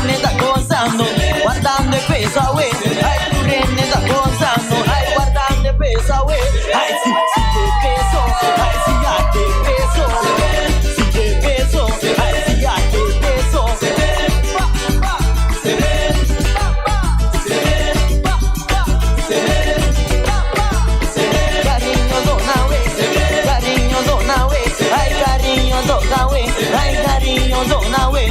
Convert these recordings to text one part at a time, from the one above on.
renne sta gozando, guardando e peso away. Ai tu renne sta gozando, ai guardando e peso away. Ai si te peso, ai si a te peso, si te peso, ai si a te peso. Cariño dona way, cariño dona way, ai cariño dona way, ai cariño dona way.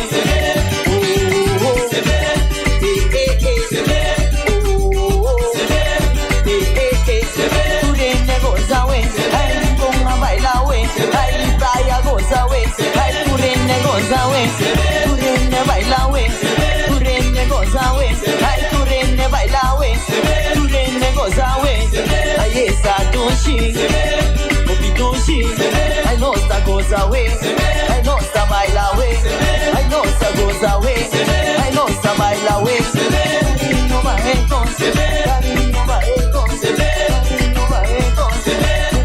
Tu renne baila we, tu renne goza we, ai tu renne baila we, tu renne goza we. Ai essa doce, obi doce, ai nossa goza we, ai nossa baila we, ai nossa goza we, ai nossa baila we. Carinho vai com, carinho vai com, carinho vai com,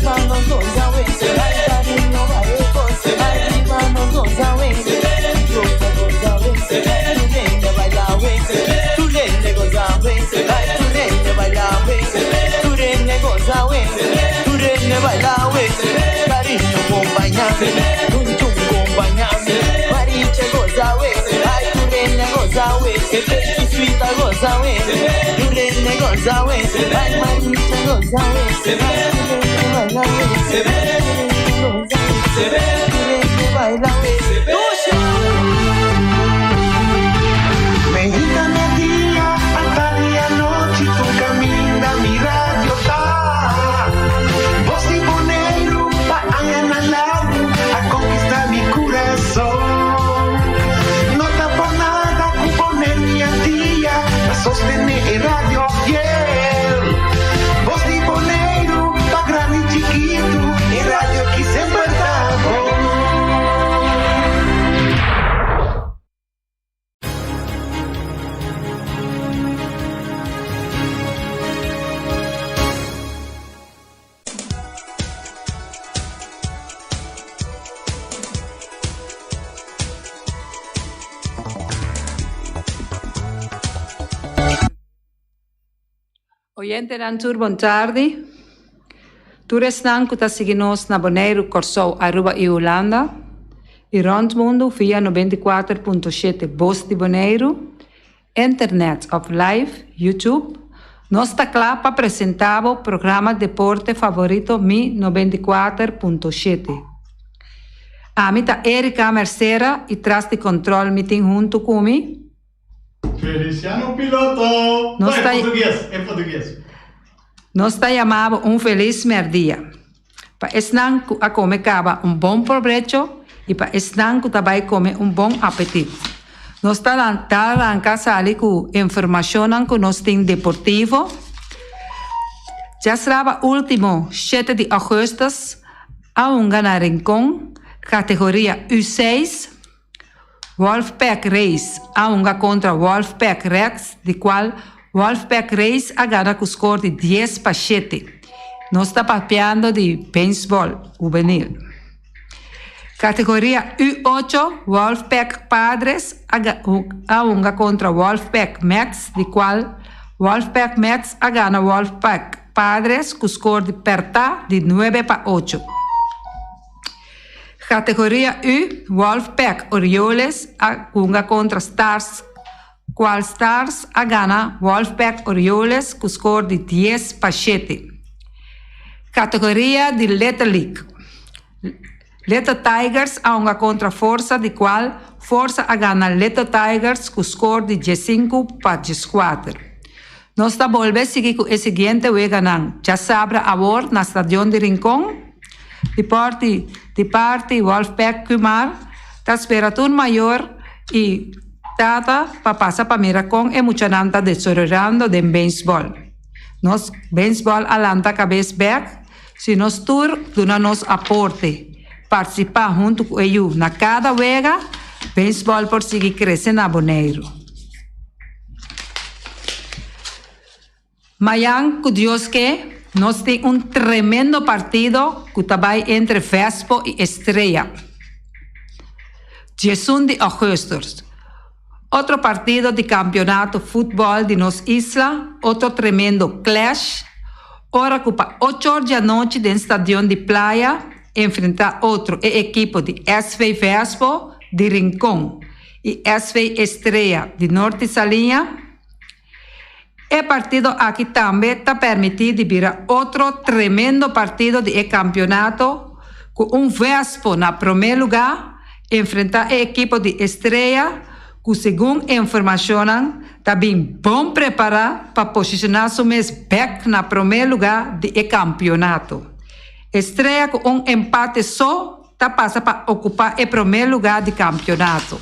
vamos goza we, ai carinho vai com, ai vamos goza we. Cariño acompañame, un chum acompañame, mariche goza we, ay tu renne goza we, que pecho suita goza we, tu renne goza we, ay mariche goza we, ay tu renne baila we, tu renne baila we. Medítame día, hasta día noche, tú camina mi radio está. Voz y Boneiro van a ganar, a conquistar mi corazón. No está por nada con poner mi día, a sostener el radio fiel. Voz y Boneiro, pa' grande y chiquito, el radio aquí siempre está. Oyente Rantur, buon tardi. Tu restan kuta siginos na Bonaire Corso Aruba e Holanda. E rondmundo via 94.7 Voz di Bonaire. Internet of live, YouTube. Nosta clapa apresentava o programa Deporte Favorito Mi 94.7. Amita Erika Mercera e tras de control meeting junto comigo. Feliciano Piloto! Nós Não, tá- é português. Nós chamamos feliz merdia. Para esnan a comer cava bom provecho e para esnan que também comer bom apetite. Nós está em casa ali com informação que nós tem deportivo. Já será último 7 de agosto a ganhar Rincón, categoria U6. Wolfpack Race a contra Wolfpack Rex, de qual Wolfpack Race a gana com score de 10-7. Nós está papeando de beisebol juvenil. Categoria U8, Wolfpack Padres a contra Wolfpack Max, de qual Wolfpack Max a gana Wolfpack Padres com score de perta de 9-8. Categoria U, Wolfpack Orioles a contra Stars, qual Stars a gana Wolfpack Orioles com score de 10-7. Categoria de Little League. Little Tigers a contra Força, de qual Força a gana Little Tigers com score de 15-4. Nós está volver seguir com o seguinte weganan. Já sabra agora na Estadio de Rincón. De parte Wolfpack Kumar, está esperando maior e tata para passar para Miracón e muita nanta desarrollando de beisebol. Nós beisebol alanta cabeça back, se nós tour dona nos aporte, participar junto com ele na cada vega, beisebol por seguir crescendo na Bonaire. Mañana, com Deus que nós temos tremendo partido que também entre Vespo e Estrela. 10 de agosto. Otro partido de campeonato fútbol de nos isla, otro tremendo clash. Ahora ocupa 8 horas de noche en el estadio de playa, enfrentar otro equipo de SV Vespo de Rincón y SV Estrella de Norte Salinha. El partido aquí también está permitido ver otro tremendo partido de campeonato con un Vespo en primer lugar, enfrentar el equipo de Estrella, que según información está bien bom preparado para posicionar su mes back en primer lugar del campeonato. Estrella con un empate só está pasa para ocupar el primer lugar del campeonato.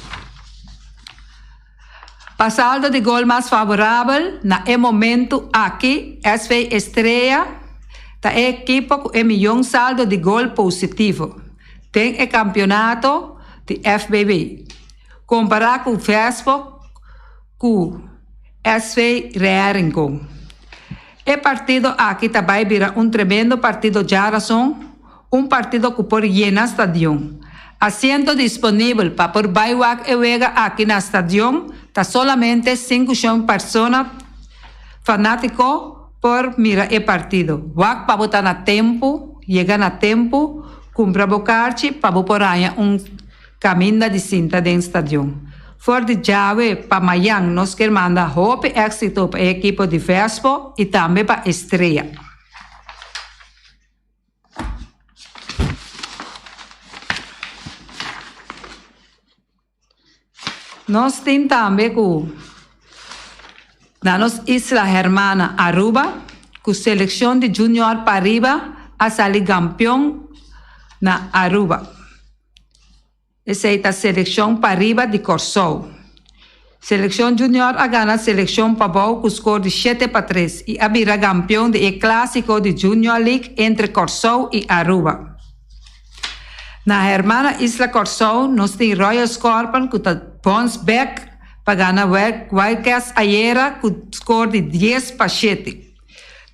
Para saldo de gol más favorable, en el momento aquí, SV Estrella, está el equipo con el millón saldo de gol positivo. Tiene el campeonato de FBB. Comparado con Vespo, con SV Rincón. El partido aquí también será un tremendo partido de razón, un partido que por llenar el estadio. Asiento disponible para por Baywak y Vega aquí en el estadio, está solamente 5 personas fanáticos por mirar el partido. Wak para botar a tiempo, llegan a tiempo, compra bocarchi para por allá un camino de cinta del estadio. For de llave para mañana nos quer mandar hope éxito para el equipo de Vespo y también para Estrella. Nós temos também na nossa isla hermana Aruba, com seleção de junior para arriba, a sair campeão na Aruba. Essa é a seleção para arriba de Corsou. Seleção junior a ganhar seleção para baixo com score de 7-3 e a virar campeão do clássico de Junior League entre Corsou e Aruba. Na hermana Isla Corsou, nós temos Royal Scorpion que está bounce back para ganhar Wildcats ayer com score de 10-7.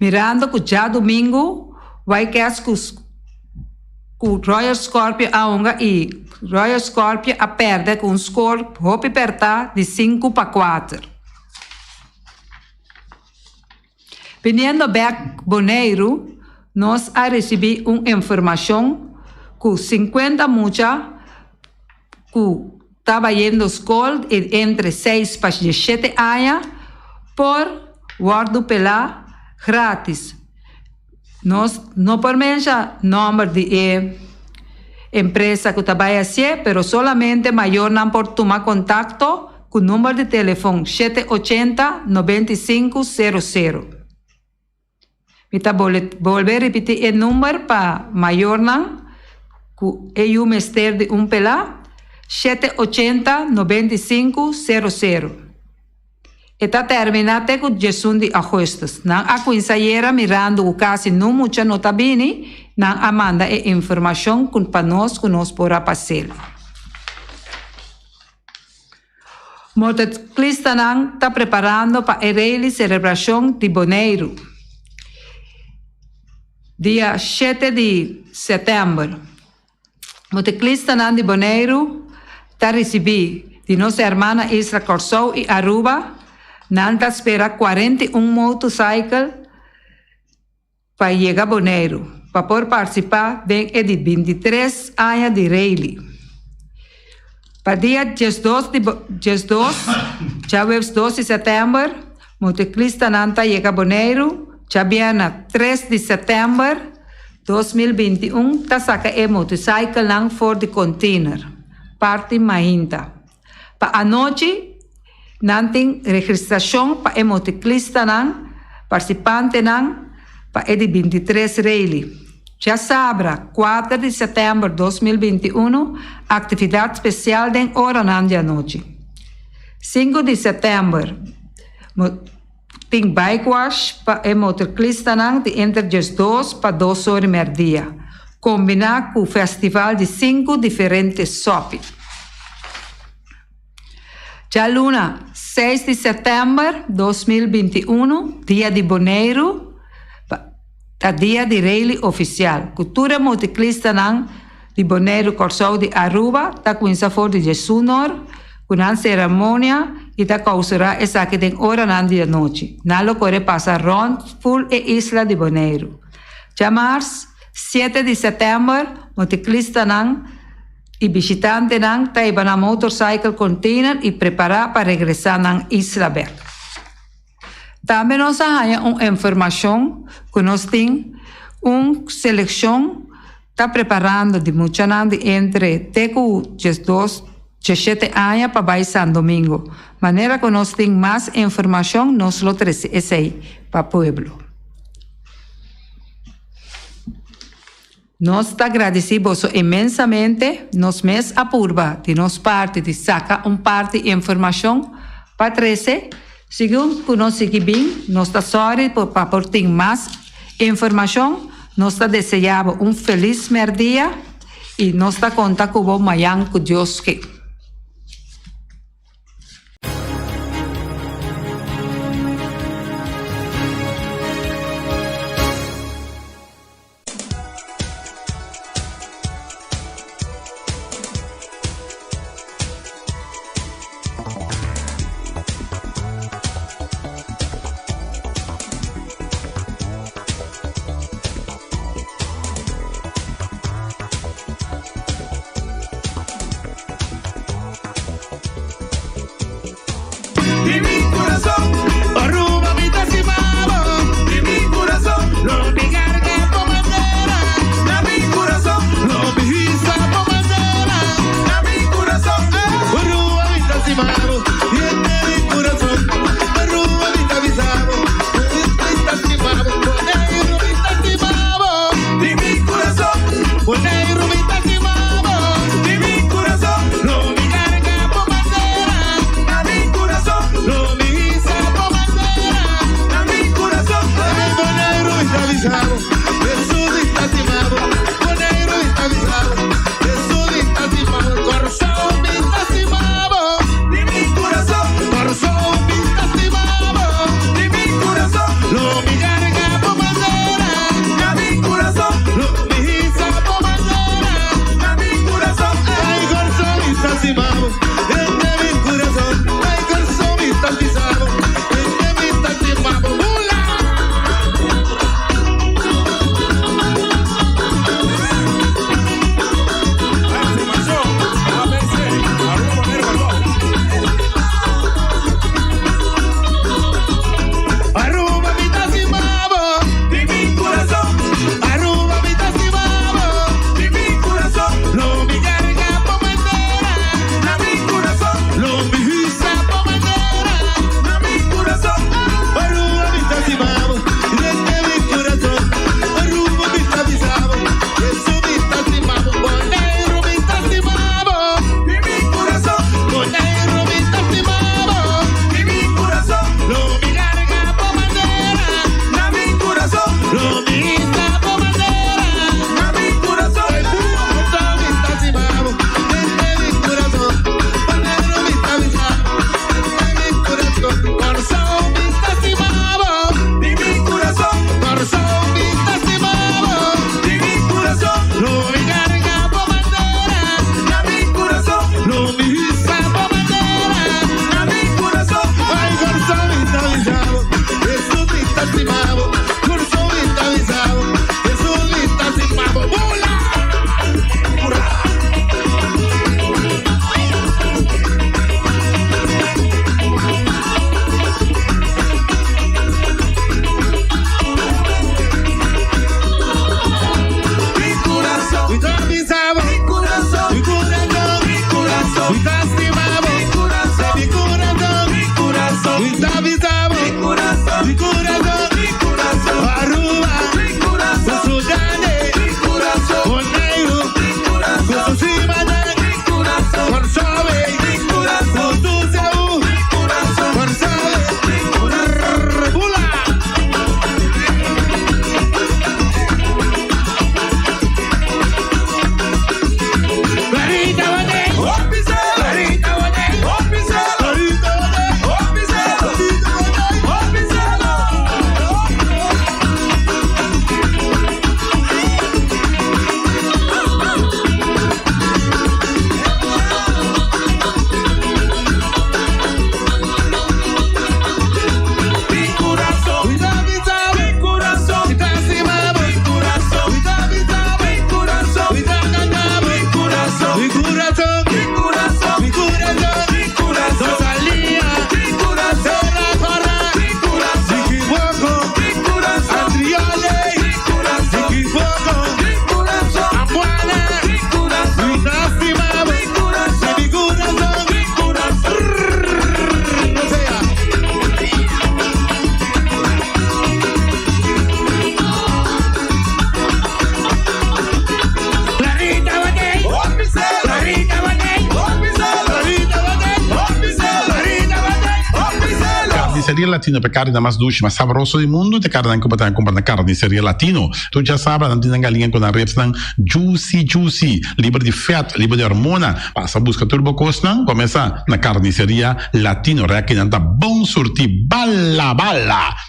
Mirando que já domingo, Wildcats com Royal Scorpion a unga e Royal Scorpion a perde com score hope perta de 5-4. Viniendo back Bonaire, nós a recebi uma informação que 50 mucha que estava indo à escola entre 6 para 17 anos por guardo pela grátis. Nós não por mencionar número de empresa que trabalha assim, pero solamente maior não por tomar contato com o número de telefone 780-9500. Então, volver a repetir o número para maior não, que é o mestre de pelá, 780-9500. Está terminado com gestão de ajustes. Não a coinsayeira mirando o caso não muita nota bene, não a manda a informação para nós que nós podemos passar. Motociclista não está preparando para a Rally Celebração de Bonaire. Dia 7 de setembro. Motociclista não de Bonaire está recebendo de nossa irmã Isla Corsou e Aruba. Nanta espera 41 motociclos para chegar a Bonaire, para poder participar de 23 anos de rally. Para dia 12 de setembro, motociclista Nanta chega a Bonaire, já viene 3 de setembro 2021, está saca o motociclo lang for de container, parte Mahinta. Para a noite, não tem registração para o motociclista, participante, para o 23 rally. Já sabe, 4 de setembro de 2021, atividade especial de hora da noite. 5 de setembro, tem bike wash para o motociclista, de entre as 2 para 2 horas e meia, combinado com o festival de 5 diferentes sopes. Já luna 6 de setembro de 2021, dia de Bonaire, tá dia de rally oficial. Cultura motociclista de Bonaire Corsou de Aruba, tá com essa for de Jesunor, com a cerimônia y da causará esa que den hora nan de noche. Nalo corre pasa rond full e isla de Bonaire. Ya mars 7 de setembro, motociclista nan y visitante nan taiba na motorcycle container y prepara para regresar nan Isla Berg. También nos hay una información que nos tiene una selección está preparando de mucha nandi entre tecu 17 años para San Domingo. Manera que nos tiene más información, nos lo trae ese para pueblo. Nos agradecemos inmensamente, nos mes apurba de nos parte de saca parte de información para 13. Según que nos sigue bien, nos está sorry para aportar más información, nos está deseando un feliz día y nos está contando con mañana con Dios que. De mi corazón, arruga mi tacimado. De mi corazón, lo picarga por bandera. De mi corazón, lo pisa por bandera. De mi corazón, arruga mi tacimado. Y de mi corazón, arruga mi tacimado. Mi tacimado, negro mi tacimado. De mi corazón, negro mi tacimado. De mi corazón, lo picarga por bandera. De mi corazón, lo Carnicería Latino pe carne mais dulce, mais saboroso do mundo, te carne que botar comprar na Carnicería Latino. Tu já sabe, não tem galinha com a reps não juicy, livre de fat, livre de hormona. Passa busca turbo cost não, começa na Carnicería Latino, reque não tá bom surti bala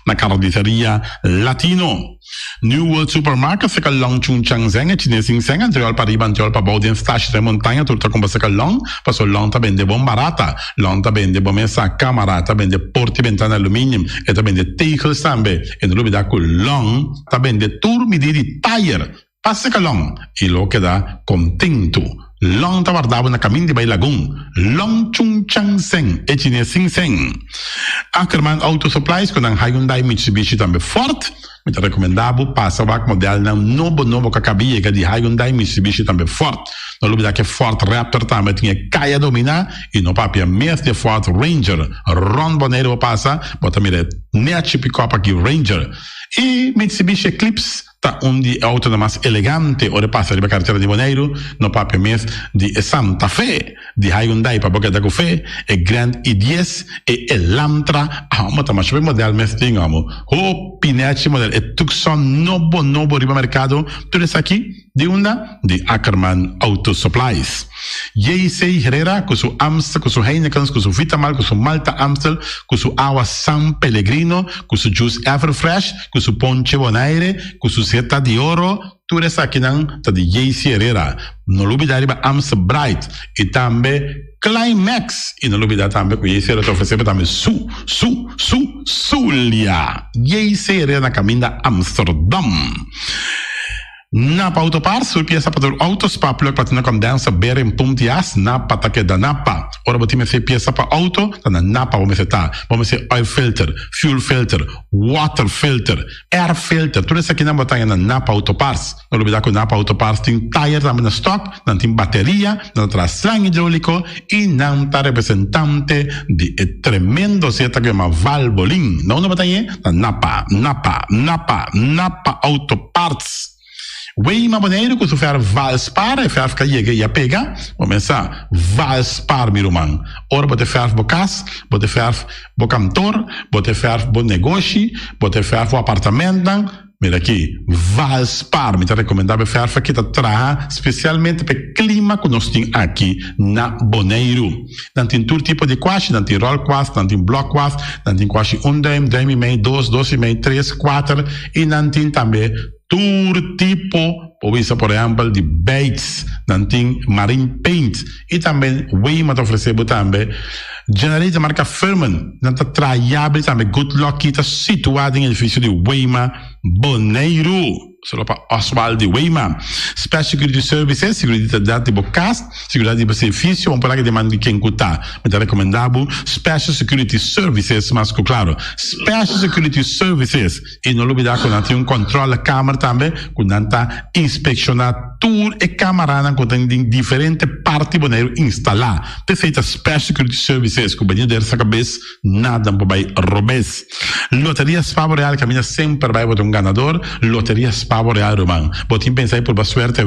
na Carnicería Latino. New World Supermarket se long chung chang zeng e chinês sing seng anterior para riba anterior para baudien stash de montanha turta com se long passo long tá bende bom barata long tá bende bom essa câmara tá bende porti ventana alumínio e tá bende teicels também e no lugar da long tá bende tur medidi tire passa que long e lo que dá contento. Long tá guardado na caminho de Bailagum. Long chung chang seng e chinês sing seng. Ackerman Auto Supplies com a Hyundai Mitsubishi também forte. Muito recomendável, passa o modelo novo que acabia de Hyundai Mitsubishi também forte. No lugar que Ford Raptor também tinha caia dominar e no papel mesmo de Ford Ranger. Ron Boneiro passa, bota mire net pick-up aqui Ranger. E Mitsubishi Eclipse tá de auto mais elegante, ora passa de carteira de Boneiro, no papel mesmo de Santa Fe, de Hyundai para Boca da Café, e Grand i10 e Elantra, mas também o modelo mesmo tem o pinete modelo e Tucson novo riba mercado, tudo isso aqui de de Ackerman Auto Supplies. J.C. Herrera com seu Amstel, com seu Heineken, com seu Vitamal, com seu Malta Amstel, com seu Agua San Pellegrino, com seu Juice Everfresh, com seu Ponche Bonaire, com seu Zeta de Oro, tudo isso aqui tá de J.C. Herrera. No lugar de Amstel Bright e também Climax e no lugar também com J.C. Herrera oferecendo também Zulia. J.C. Herrera na caminho da Amsterdam. Napa Autopars, sur pieza para autos para plug platina condensa berem puntias Napa take da Napa. Ora botime se pieza para auto, na Napa vamos ser oil filter, fuel filter, water filter, air filter, tudo isso aqui na botanha na Napa Autopars. No lugar com Napa Autopars tem tire também na stock, não tem bateria, não traz slang hidráulico e não tá representante de tremendo seta que é uma Valvoline. Não na botanha, na Napa Autoparts. Weima Boneiro, que tu fer Valspar, e fer fica e a pega, começar Valspar, meu irmão. Ora, bote fer bocas, bote fer bocantor, bote fer bo negócio, bote fer bo apartamento, mira aqui, Valspar, me tá recomendável fer que tá traga especialmente para clima que nós temos aqui na Boneiro. Não tem todo tipo de quash, não tem roll quash, não tem block quash, não tem quash 1 dime e meio, 2 e meio, 3, 4 e não tem também todo tipo, por exemplo, de baits, não tem marine paint e também Weima te ofereceu também generator marca Furman, não está traiável também Good Luck, está situado em edifício de Weima Boneiro. Solo para Oswald de Weima. Special Security Services, seguridade de bocas, seguridade de serviço, vamos falar que demanda de quem cutar. Mas é recomendável Special Security Services, mas claro, Special Security Services. E no lugar quando tem controle da câmera também, quando está inspecionar tour e câmera, quando tem diferente parte Boneiro instalar. Perfeita Special Security Services, com o banheiro dessa cabeça, nada para robes. Loteria Spavo Real caminha sempre vai botar ganador. Loteria Spavo Real, irmão. Botim pensar por suerte,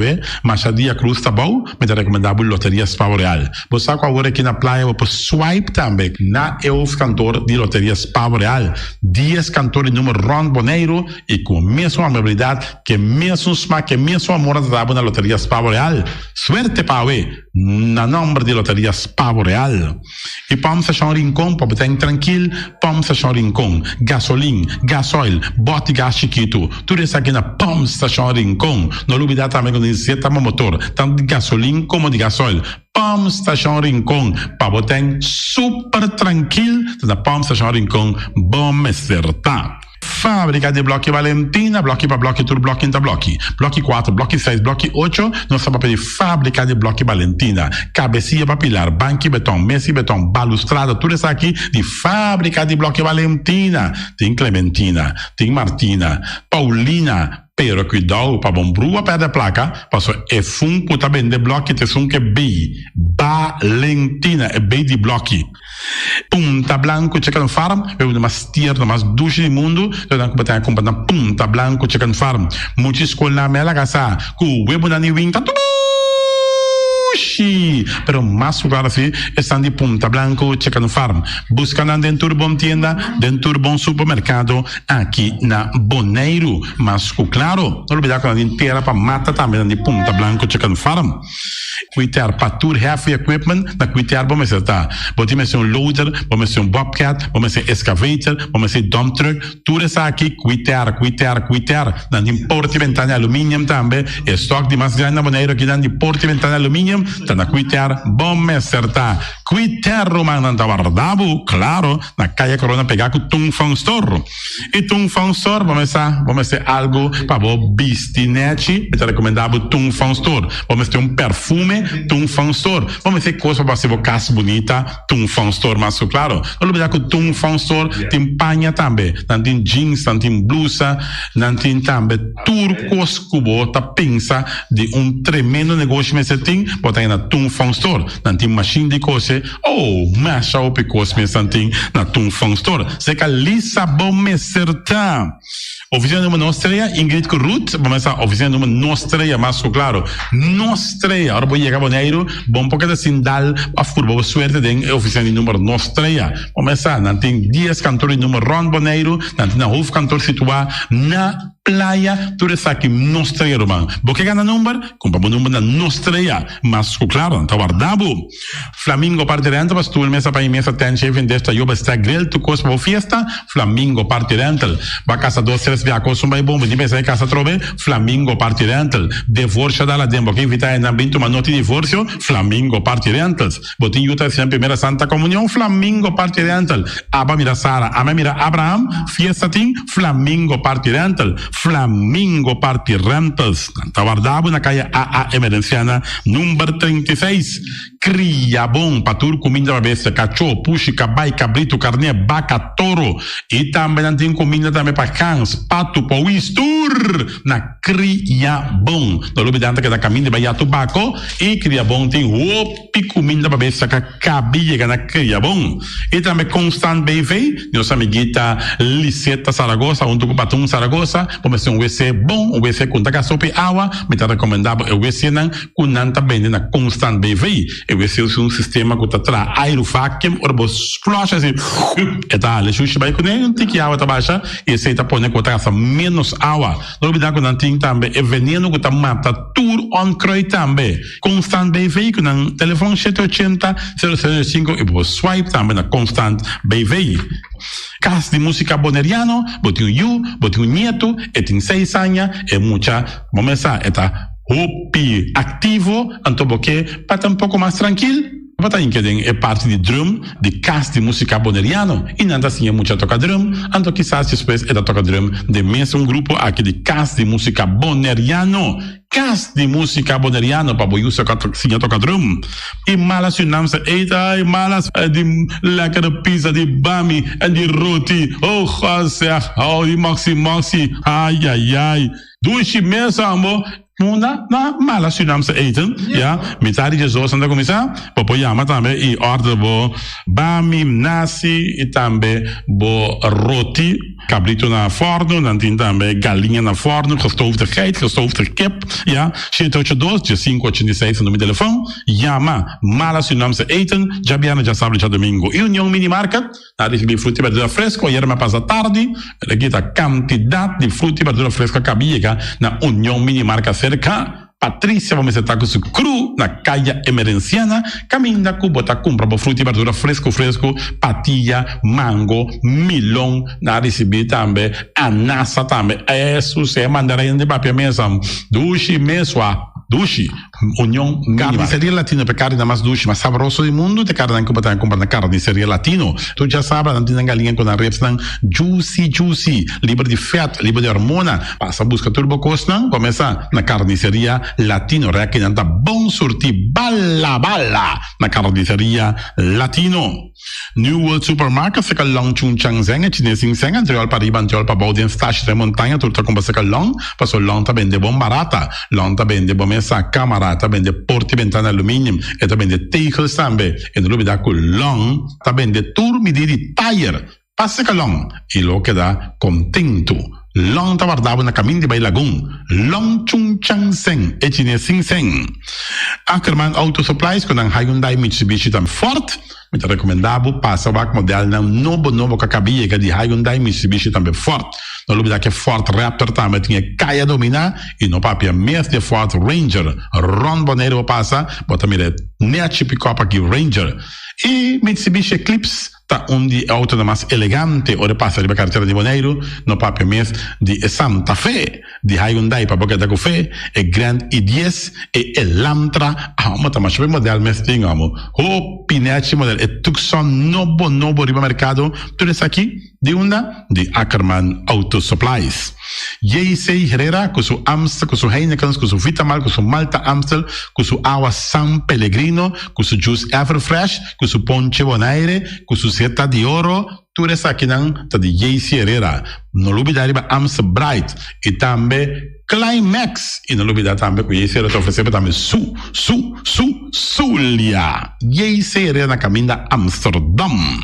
mas a dia cruz tá bom, mas é recomendável Loteria Spavo Real. Você sabe agora aqui na praia, por swipe também, na EUF cantor de Loteria Spavo Real. 10 cantores número Ron Boneiro e com a mesma amabilidade, que mesmo smack, que mesmo amor da na Loteria Spavo Real. Suerte para na nome de Loteria Spavo Real. E vamos achar um rincão, para botar tranquilo, vamos achar um rincão. Gasolina, gasoil, bote gás chiquito, tudo isso aqui na Pump Station Rincon. No lugar também com iniciativa motor, tanto de gasolina como de gasoil. Pump Station Rincon, para botar super tranquilo, na Pump Station Rincon, bom acertar. Fábrica de Bloque Valentina, bloque para bloque, tudo bloque inta bloque. Bloque 4, bloque 6, bloque 8, nós estamos para Fábrica de Bloque Valentina. Cabecinha para pilar, banco e betão, mesa e betão, balustrada, tudo isso aqui de Fábrica de Bloque Valentina. Tem Clementina, tem Martina, Paulina, pero cuidado para bom brua perder a placa, passou é funko tá bem de bloque, te funko é bem Valentina, é bem de bloque. Punta Blanco Chicken Farm, é uma das tierras mais doces do mundo, então que tem comprar na Punta Blanco Chicken Farm. Muitas escolas na mela casa, com o web na niwin tá sushi. Pero más claro así, están de Punta Blanco Chicken Farm. Buscan dentro de tienda, dentro de supermercado, aquí na Bonaire. Más claro, no olvidar que na tierra para mata também de Punta Blanco Chicken Farm. Cuitear para tour heavy equipment, na cuitear vamos ser Vamos ser loader, vamos ser bobcat, vamos ser excavator, vamos ser dump truck. Tudo isso aqui cuitear. Na de porta e ventana alumínio também. Estoque de mais grande na Bonaire aqui na de porta e ventana alumínio. Tá na cuitear, vamos ser Cuitear Roman na Tavardabo, claro, na calle Corona pegar com Tung Fang Store. E Tung Fang Store, vamos ser algo para o bistinete, eu te recomendava Tung Fang Store. Vamos ter perfume Tung Fang Store. Vamos ter coisa para ser casa bonita Tung Fang Store, mas claro, não olvidar que Tung Fang Store tem panha também, tem jeans, tem blusa, tem também turcos cubo, tá pensa de tremendo negócio mas tem, botar na Tung Fang Store, tem machine de coisa, masha up coisa mas tem na Tung Fang Store. Se que Lissabon me certa. Oficina número Nostreia, Ingrid Ruth, vamos a oficina número Nostreia, mas claro, Nostreia, ahora voy a llegar a Bonaire, bom porque de sindal, a furbo suerte de oficina número Nostreia. Vamos a, não tem 10 cantores número Ron Bonaire, não tem na hof cantor situado na playa, tudo isso aqui Nostreia, Roman. Porque gana número? Compra o número na Nostreia, mas claro, tá guardado. Flamingo parte rental, mas tu mesa para mesa tem chefe desta yoba está grill, tu costa para fiesta, Flamingo parte rental. Va casa 2 via cosa un bom, di mesa casa trove, Flamingo Party Rental. Divorcio dalla dembo, che invita in ambito ma noti divorzio, Flamingo Party Rentals. Botin Utah sia primera Santa Comunión, Flamingo Party Rental. Abba mira Sara, ama mira Abraham, fiesta ting, Flamingo Party Rental. Flamingo Party Rentals. Tavardabo na calle AA Emerenciana, número 36. Cria bom, patur, comida para bestia, cachorro, puxi, cabai, cabrito, carne, vaca, toro. E também tem comida também para cães, pato, pauistur, na cria bom. Não olvidando que da caminho de Bahia Tubaco, e cria bom tem opi comida para bestia, que cabia na cria bom. E também Constant BV, nossa amiguita Liseta Saragossa, um do Batum Saragossa, vamos ter WC bom, WC com taca sopa água, me tá recomendado o WC não, com nanta bem na Constant BV. Eu sei um sistema que está aerovacuum, ou você flush assim, e tá, ele chucha vai com ele, não tem que água tá baixa, e esse tá põe com taça menos água. Não olvidar que não tem também, é veneno que tá mata tour on croi também. Constant BV, que no telefone 780-005, e você swipe também na Constant BV. Casa de música boneriano, bote you, bote nieto, e tem 6 anos, e mucha, vamos a, hopi ativo, então porque para estar um pouco mais tranquilo, para estar é parte de drum, de casa de música boneriano, e não assim é muito toca drum, então quizás depois é da toca drum de mesmo grupo aqui de casa de música boneriano. Casa de música boneriano para boi usa sim toca drum. E malas o nome se eita, e malas de lekkere pizza de bami e de roti. Oh, zeg, oh, die maxi, ai. Doe mesmo, amor. Na mala Surinaamse eten, ja, met daar die zo zijn de commissaris, popoyama também e order bo bami, nasi e também bo roti, cabrito na forno, dan tem também galinha na forno, gestoofde geit, gestoofde kip, ja, 782, 586 no meu telefone, Yama, mala Surinaamse eten, Jabiana já sabe já domingo, e União Mini Market, na recebi fruta e verdura fresco, ayer me passa tarde, aqui a quantidade de fruta e verdura fresca cabia na União Mini Market cerca. Patrícia, vamos estar com o cru na calle Emerenciana, caminha com bota compra para fruta e verdura fresco, patilha, mango, melão, na recebi também, anassa também, isso é mandarim de papel mesmo, dushi mesmo, dushi, União Carniceria Latino, para carne mais dushi, mais saboroso do mundo, de carne que botar comprar na Carniceria Latino, tu já sabe, não tem galinha com a repsang, juicy, livre de fat, livre de hormona, passa a buscar turbo costa, começa na Carniceria Latino, que não tá bom sortir, bala, na Carniceria Latino. New World Supermarket, se que long chung chang zeng, chinesing zeng, anterior para riba, anterior para baudien stash de montanha, tu tá compra se que long, passo long tá vende bom barata, long tá vende bom essa câmara, tá vende porta e ventana alumínio, e tá vende teigels também, e no lugar da long, tá vende tur medir de tire, Passa que long, e lo queda contento. Long tawardabo na caminho de Bailagum. Long chung chang seng, etine sing seng. Ackerman Auto Supplies, com a Hyundai Mitsubishi tam forte. Muito recomendado, passa o modelo na novo que acabia de Hyundai Mitsubishi também forte. No lugar que Ford Raptor também tinha caia dominar e no papel mesmo de Ford Ranger. Ron Boneiro passa, bota mira, net pick-up aqui Ranger. E Mitsubishi Eclipse tá de auto mais elegante, ora passa de carteira de Boneiro, no papel mesmo de Santa Fe, de Hyundai para boca da café, e Grand i10 e Elantra, mas também o modelo mesmo tem o pinete modelo, e Tucson novo riba mercado, tudo isso aqui de onda de Ackerman Auto Supplies. J.C. Herrera, com seu Amstel, com seu Heineken, com seu Vitamal, com seu Malta Amstel, com seu Agua San Pellegrino, com seu Juice Everfresh, com seu Ponche Bonaire, com seu Seta de Oro, tudo isso aqui tá de J.C. Herrera. Não olvidar de Amstel Bright e também Climax. E não olvidar também que J.C. Herrera te oferece também Zulia. J.C. Herrera na caminho da Amsterdam.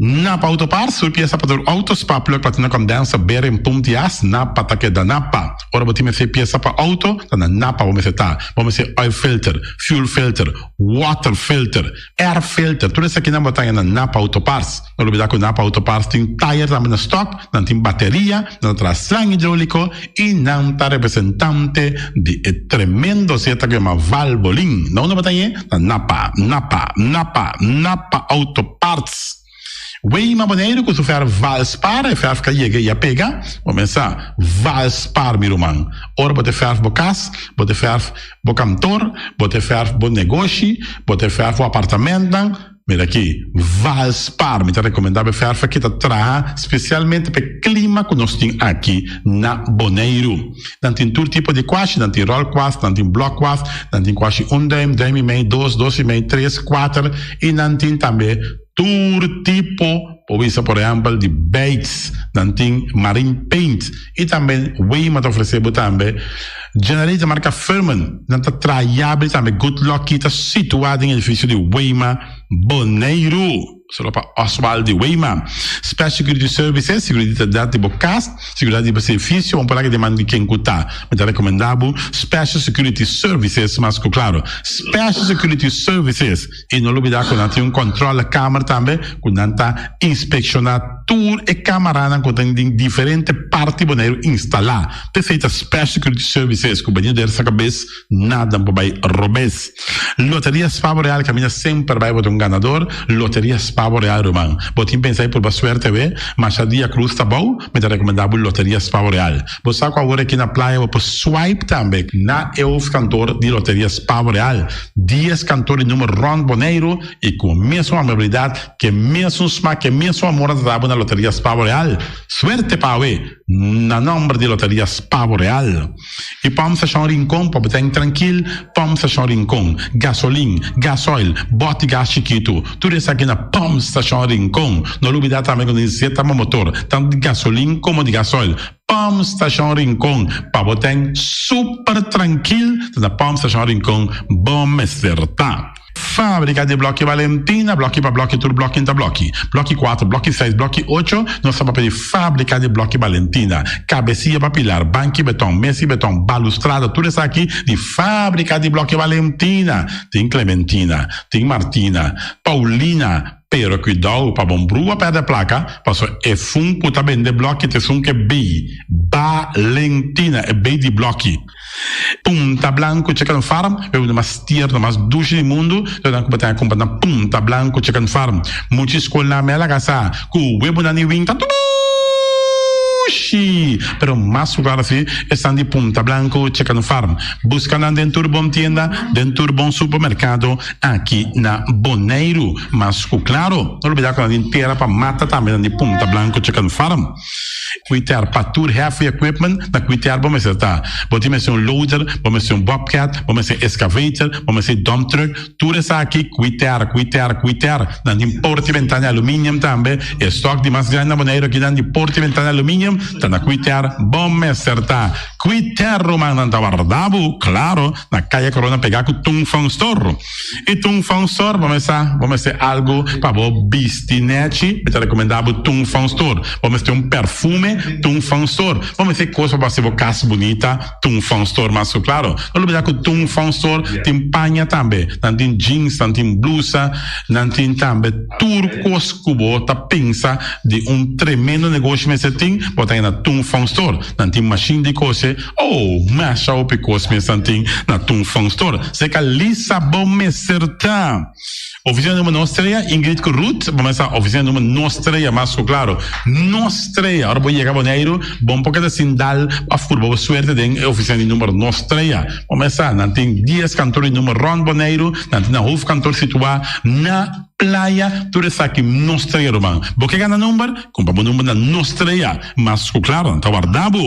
Napa Autoparts, sua peça para o Autospa, plug para ter condensa, beira em Puntias, Napa, taque da Napa. Ora, vou ter peça para auto, tá na Napa, vamos ser oil filter, fuel filter, water filter, air filter, tudo isso aqui não botar na Napa Autoparts. Não olvidar que o Napa Autoparts tem tire também no stock, não tem bateria, não traz slang hidráulico e não tá representante de tremendo seta que é uma Valvoline. Não botar aí na Napa Autoparts. Weima Boneiro, que sofrer Valspar, e fer fica e a pega, começar Valspar, meu irmão. Ora, bote fer bocas, bote fer bocantor, bote fer bo negócio, bote fer bo apartamento. Mira aqui, Valspar, me recomendava fer que tá traga especialmente para clima que nós temos aqui na Boneiro. Não tem todo tipo de quash, não tem roll quash, não tem block quash, não tem quash 1 dime e meio, 2 e meio, 3, 4 e não tem também todo tipo, por exemplo, de baits, não tem marine paint e também Weima ofereceu também generator marca Furman, não está traiável também Good Luck que está situado em edifício de Weima Boneiro. Solo para Oswald de Weima. Special Security Services, seguridade de bocas, seguridade de serviço, vamos falar que demanda de quem custa. Mas é recomendável Special Security Services, mas claro, Special Security Services. E não olvidar que não tem controle da câmera também, que não está inspecionar tudo e câmera que tem diferentes partes Boneiro instalar. Perfeita Special Security Services, que o banheiro dessa cabeça, nada vai roubar. Loteria Spavo Real caminha sempre vai botar ganador. Loteria Spavo Real, irmão. Botim pensar por boa suerte, mas a dia cruz tá bom, mas é recomendável Loteria Spavo Real. Você sabe agora aqui na praia, você swipe também na cantor de Loteria Spavo Real. 10 cantores número Ron Boneiro e com a mesma amabilidade, que mesmo smack, que mesmo amor da na Loteria Spavo Real. Suerte para na nome de Loteria Spavo Real. E vamos achar rincón, para estar tranquilo, vamos achar rincón. Gasolina, gasoil, bote gás chiquito, tudo isso aqui na Pump Station Rincón. Não olvidar também quando injeta motor, tanto de gasolina como de gasoil. Pump Station Rincón, para botar super tranquilo, na Pump Station Rincón, bom acertar. Fábrica de Bloque Valentina, bloque para bloque, tudo bloque entre bloque. Bloque 4, bloque 6, bloque 8, nós estamos para fábrica de Bloque Valentina. Cabecinha para pilar, banco e betão, mesa e betão, balustrada, tudo isso aqui de fábrica de Bloque Valentina. Tem Clementina, tem Martina, Paulina, pero cuidado para bombrua perto da placa, passou é funko também de bloque, te funko é B, Valentina, é B de bloque. Punta Blanco Chicken Farm, é uma mais tierna, mais doce do mundo, então que botar comprar na Punta Blanco Chicken Farm. Muitas escolas me alagaça, com o web na Niwing, tá tudo pero más lugar así están de Punta Blanco Chicken Farm. Buscan dentro bom tienda, dentro bom supermercado aqui na Boneiro. Mas claro, não olvidar que a gente tierra para mata também de Punta Blanco Chicken Farm. cuiter patur heavy equipment, na cuiter bom tá. Bom tem um loader, bom um bobcat, bom excavator, bom dump truck, tudo isso aqui cuiter, na importe ventana alumínio também, estoque de mais grande na maneira que dan de porte ventana alumínio, tá na cuiter bom tá. Cuiter romana na Wardabo, claro, na calle Corona pegar com Tung Fong Store. E Tung Fong Store, vamos ser algo para o bistinete, eu te recomendava Tung Fong Store. Vamos ter perfume Tung Fong Store. Vamos ter coisa para ser casa bonita Tung Fong Store, mas claro, não olvidar que Tung Fong Store tem panha também, tem jeans, tem blusa, tem também turcos cubo, tá pensa de tremendo negócio mas tem, botar aí na Tung Fong Store, tem machine de coisa, masha o picos mas tem na Tung Fong Store. Seca Lissabon meserta. Oficina número Nostreia, Ingrid Ruth, vamos a oficina número Nostreia, mas claro, Nostreia, ahora voy a llegar a Boneiro, bom porque de sindal, a furbo, suerte de oficina número Nostreia, vamos a, não tem 10 cantores número Ron Boneiro, não tem na Ruf cantor situado na playa, tudo isso aqui Nostreia, irmão. Porque gana número? Compra o número na Nostreia, mas claro, tá guardado.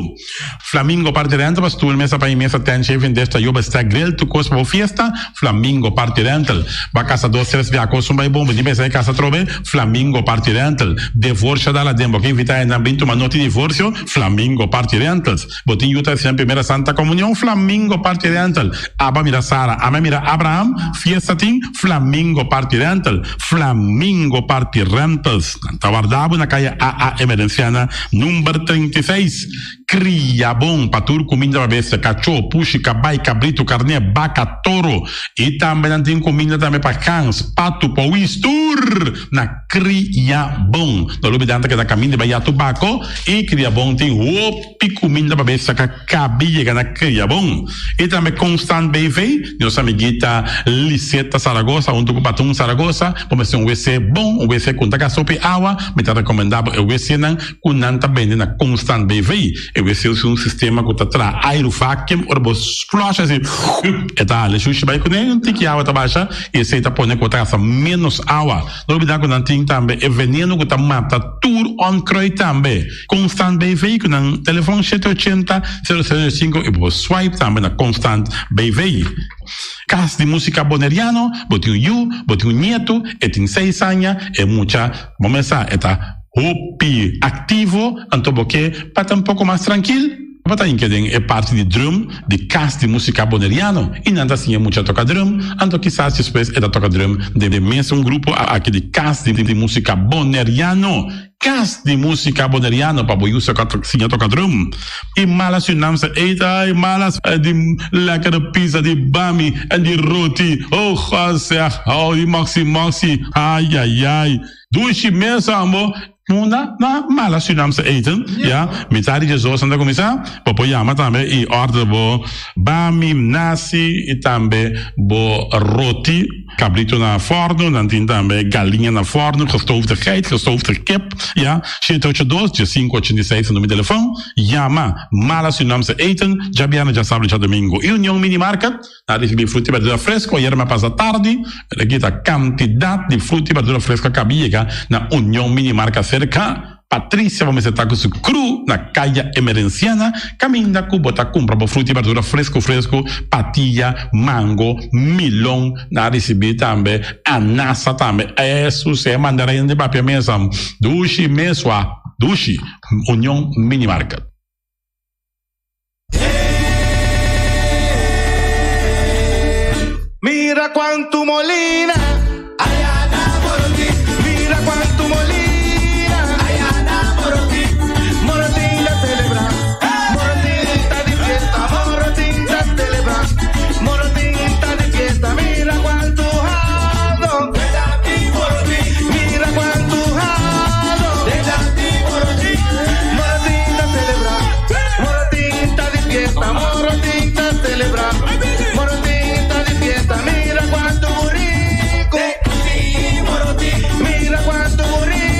Flamingo parte rental, mas tu mesa para mesa tem chef desta yoba está grill, tu costa para fiesta, Flamingo parte rental. Va casa 2 via cosa mai bom, di mesa casa trove, Flamingo parte rental. Divorcio dalla dembo, che invita in ambito ma noti divorzio, Flamingo parte rentals. Botin yuta sia primera Santa Comunión, Flamingo parte rental. Aba mira Sara, ama mira Abraham, fiesta ting, Flamingo parte rental. Flamingo Party Rentals, Tawardabo na calle AA Emerenciana, número 36. Cria bom, patur comida para besta, cachorro, puxi, cabai, cabrito, carne, vaca, toro. E também tem comida também para cães, pato, pauistur. Na cria bom. No lugar dentro que da caminho de tubaco e cria bom tem opi comida para besta, cabia na cria bom. E também Constant BV, nossa amiguita Liseta Saragossa, onde o patum Saragossa, vamos ter WC bom, WC com taca sopa e água, me tá recomendado o WC não, com nanta bem na Constant BV. WC é um sistema que está aerovacuum, ou você flush assim, e tá, ele chucha vai com nem tem que água tá baixa, e esse tá põe que tá menos água. Não olvidar que não tem também é veneno que tá mata tour on croi também. Constant BV que não telefone 780 005 e você swipe também na Constant BV. Casa de música boneriano, botinho you, botinho nieto, e tem 6 anos, e mucha, vamos a está hopi ativo, então porque para um pouco mais tranquilo, para que é parte de drum, de casa de música boneriano, e não assim é muita toca drum, então quizás depois é da toca drum de mesmo grupo aqui de casa de música boneriano. Casa de música boneriano para boiar seu catrocinha toca drum. E malas unamsa eita, e malas de lekkere pizza de bami e de roti. Oh, zeg, oh, die maxi, ai. Dushi mesmo, amor. Na mala Surinaamse eten, ja, met die zo aan de commissaris, popo yama também e ordem bo bami, nasi e também bo roti, cabrito na forno, dan tem também galinha na forno, gestoofde geit, gestoofde kip, ja, 782 586 no meu telefone, yama mala Surinaamse eten, jabiana já sábado já domingo, e União Mini Market, na recebi fruta e verdura fresco, ayer me passa tarde, aqui a quantidade de fruta e verdura fresca cabia na União Mini Market cerca. Patrícia, vamos estar com o cru na calle Emerenciana, caminha com botar compra para fruta e verdura fresco, patilha, mango, milão, na recebi também, anassa também, isso é mandarim de papel mesmo, dushi mesmo, dushi, União Mini Market. Mira cuánto molina, allá por ti. Mira cuánto molina, allá por ti. Morotinga celebra, morotinga de fiesta, morotinga celebra, morotinga de fiesta. Mira cuánto jado, de ti por ti. Mira cuánto jado, de ti por ti. Morotinga celebra, morotinga de fiesta, morotinga celebra. Mira cuánto rico, mira cuánto rico.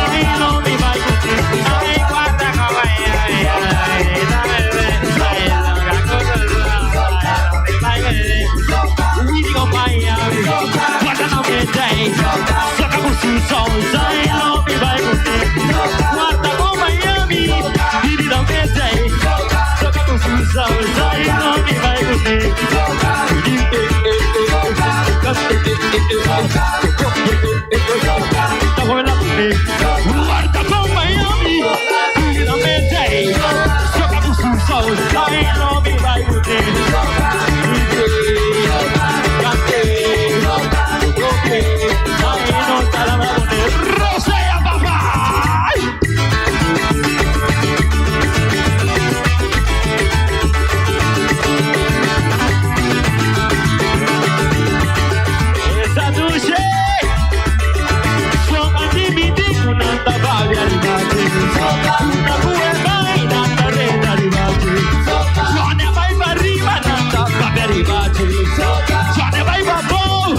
Ai, não me vai curtir. Ai, guarda como é. Guarda não me tem, soca por si sol, sai, não me vai curtir. Guarda com Miami, e não me tem, soca por si sol, sai, não me vai curtir. Guarda com Miami, e não me tem, soca por si sol, sai, não me vai curtir. Rosea, papai! Essa do jeito, só de me digo, nada vale a liberdade. Na rua é bem, nada renda a liberdade. Só ne vai pra riba, nada vale a liberdade. Só ne vai pra bom,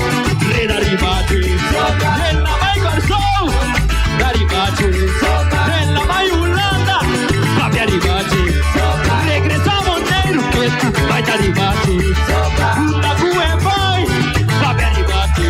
renda a liberdade. Nella mai Garzón, Garibachi. Nella mai Holanda, Papi Arribachi. Regresamos negro, que tú vai Arribachi. La cue vai, Papi Arribachi.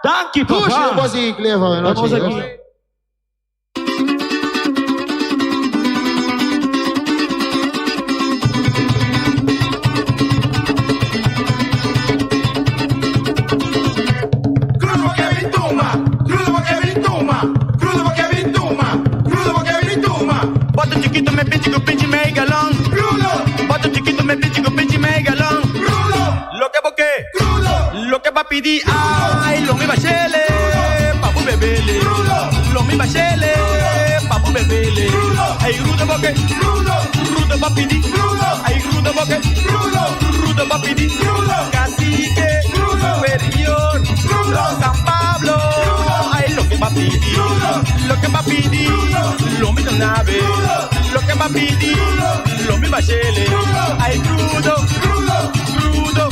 Danke, Papa. Puxa, Musik, leva. Vamos aqui. Bota o chiquito, me pinche, pinche, mega long. Bota o chiquito, me pinche, pinche, mega long. Lo que boque, lo que va a pedir, ay, lo mi bachele, papu bebele. Lo mi bachele, papu bebele. Ay, rudo boque, rudo va a pedir. Ay, rudo boque, rudo va a pedir. Cacique, superior, San Pablo. Ay, lo que va a pedir, lo que va a pedir. Lo mi nave, lo que va a pedir. Lo mi bachele, ay, rudo, rudo, rudo.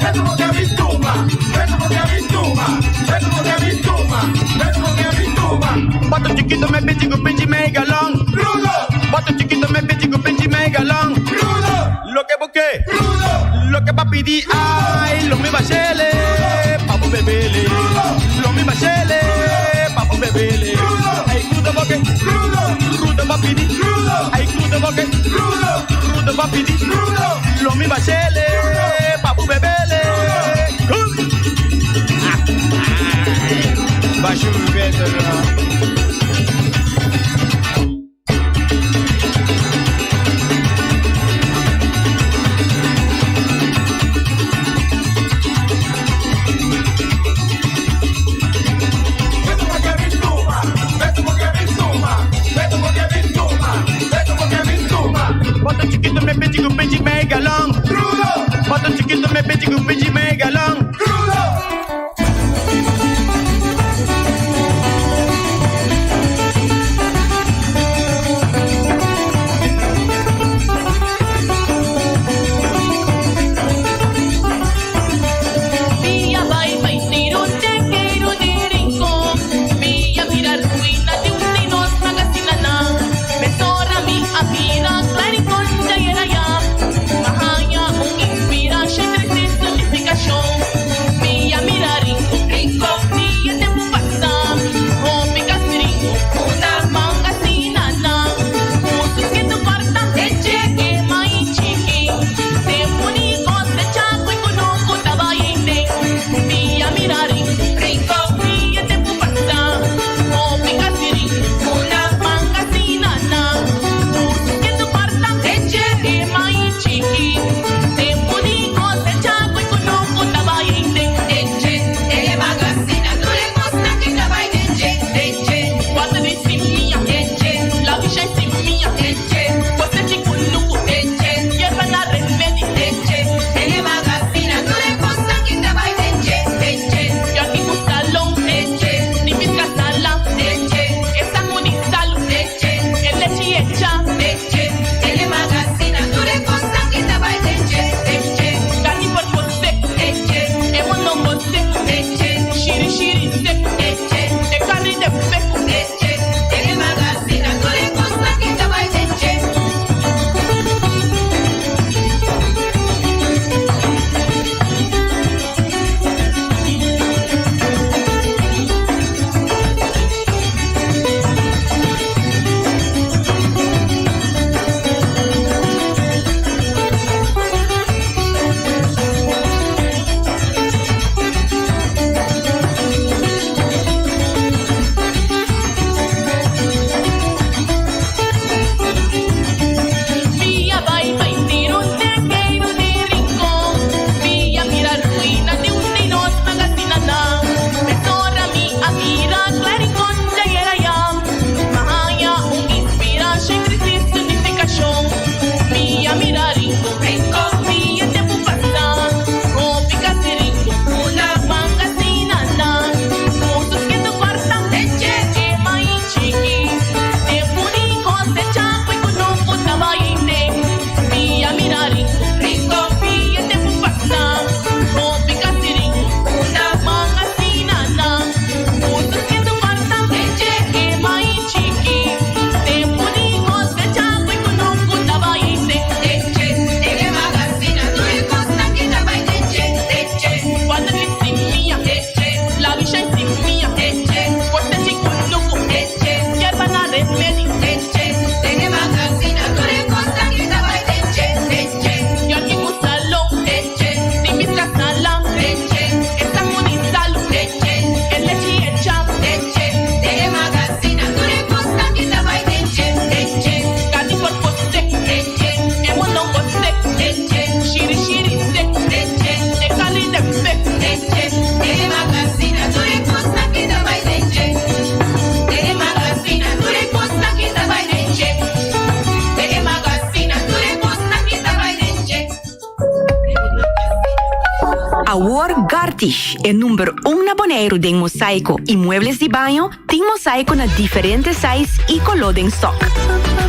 Vendo que me toma, vendo que me toma, vendo que me toma, vendo que me toma. Bota o chiquito, me pinche, mega long. Bota o chiquito, me pinche, mega long. Lo que busqué, lo que va a pedir, ay, lo mi bachele, papu bebele. Lo mi bachele, papu bebele. Ay, crudo boque, crudo va a pedir. Ay, crudo boque, crudo va a pedir. Lo mi bachele, papu bebele. Baixo o vento lá. Bota o chiquito, me pinche, mega long. Bota o chiquito, me pinche, mega long. Awor Gartish é número 1 na Bonaire de mosaico e muebles de banho, tem mosaico na diferentes sizes e color em stock.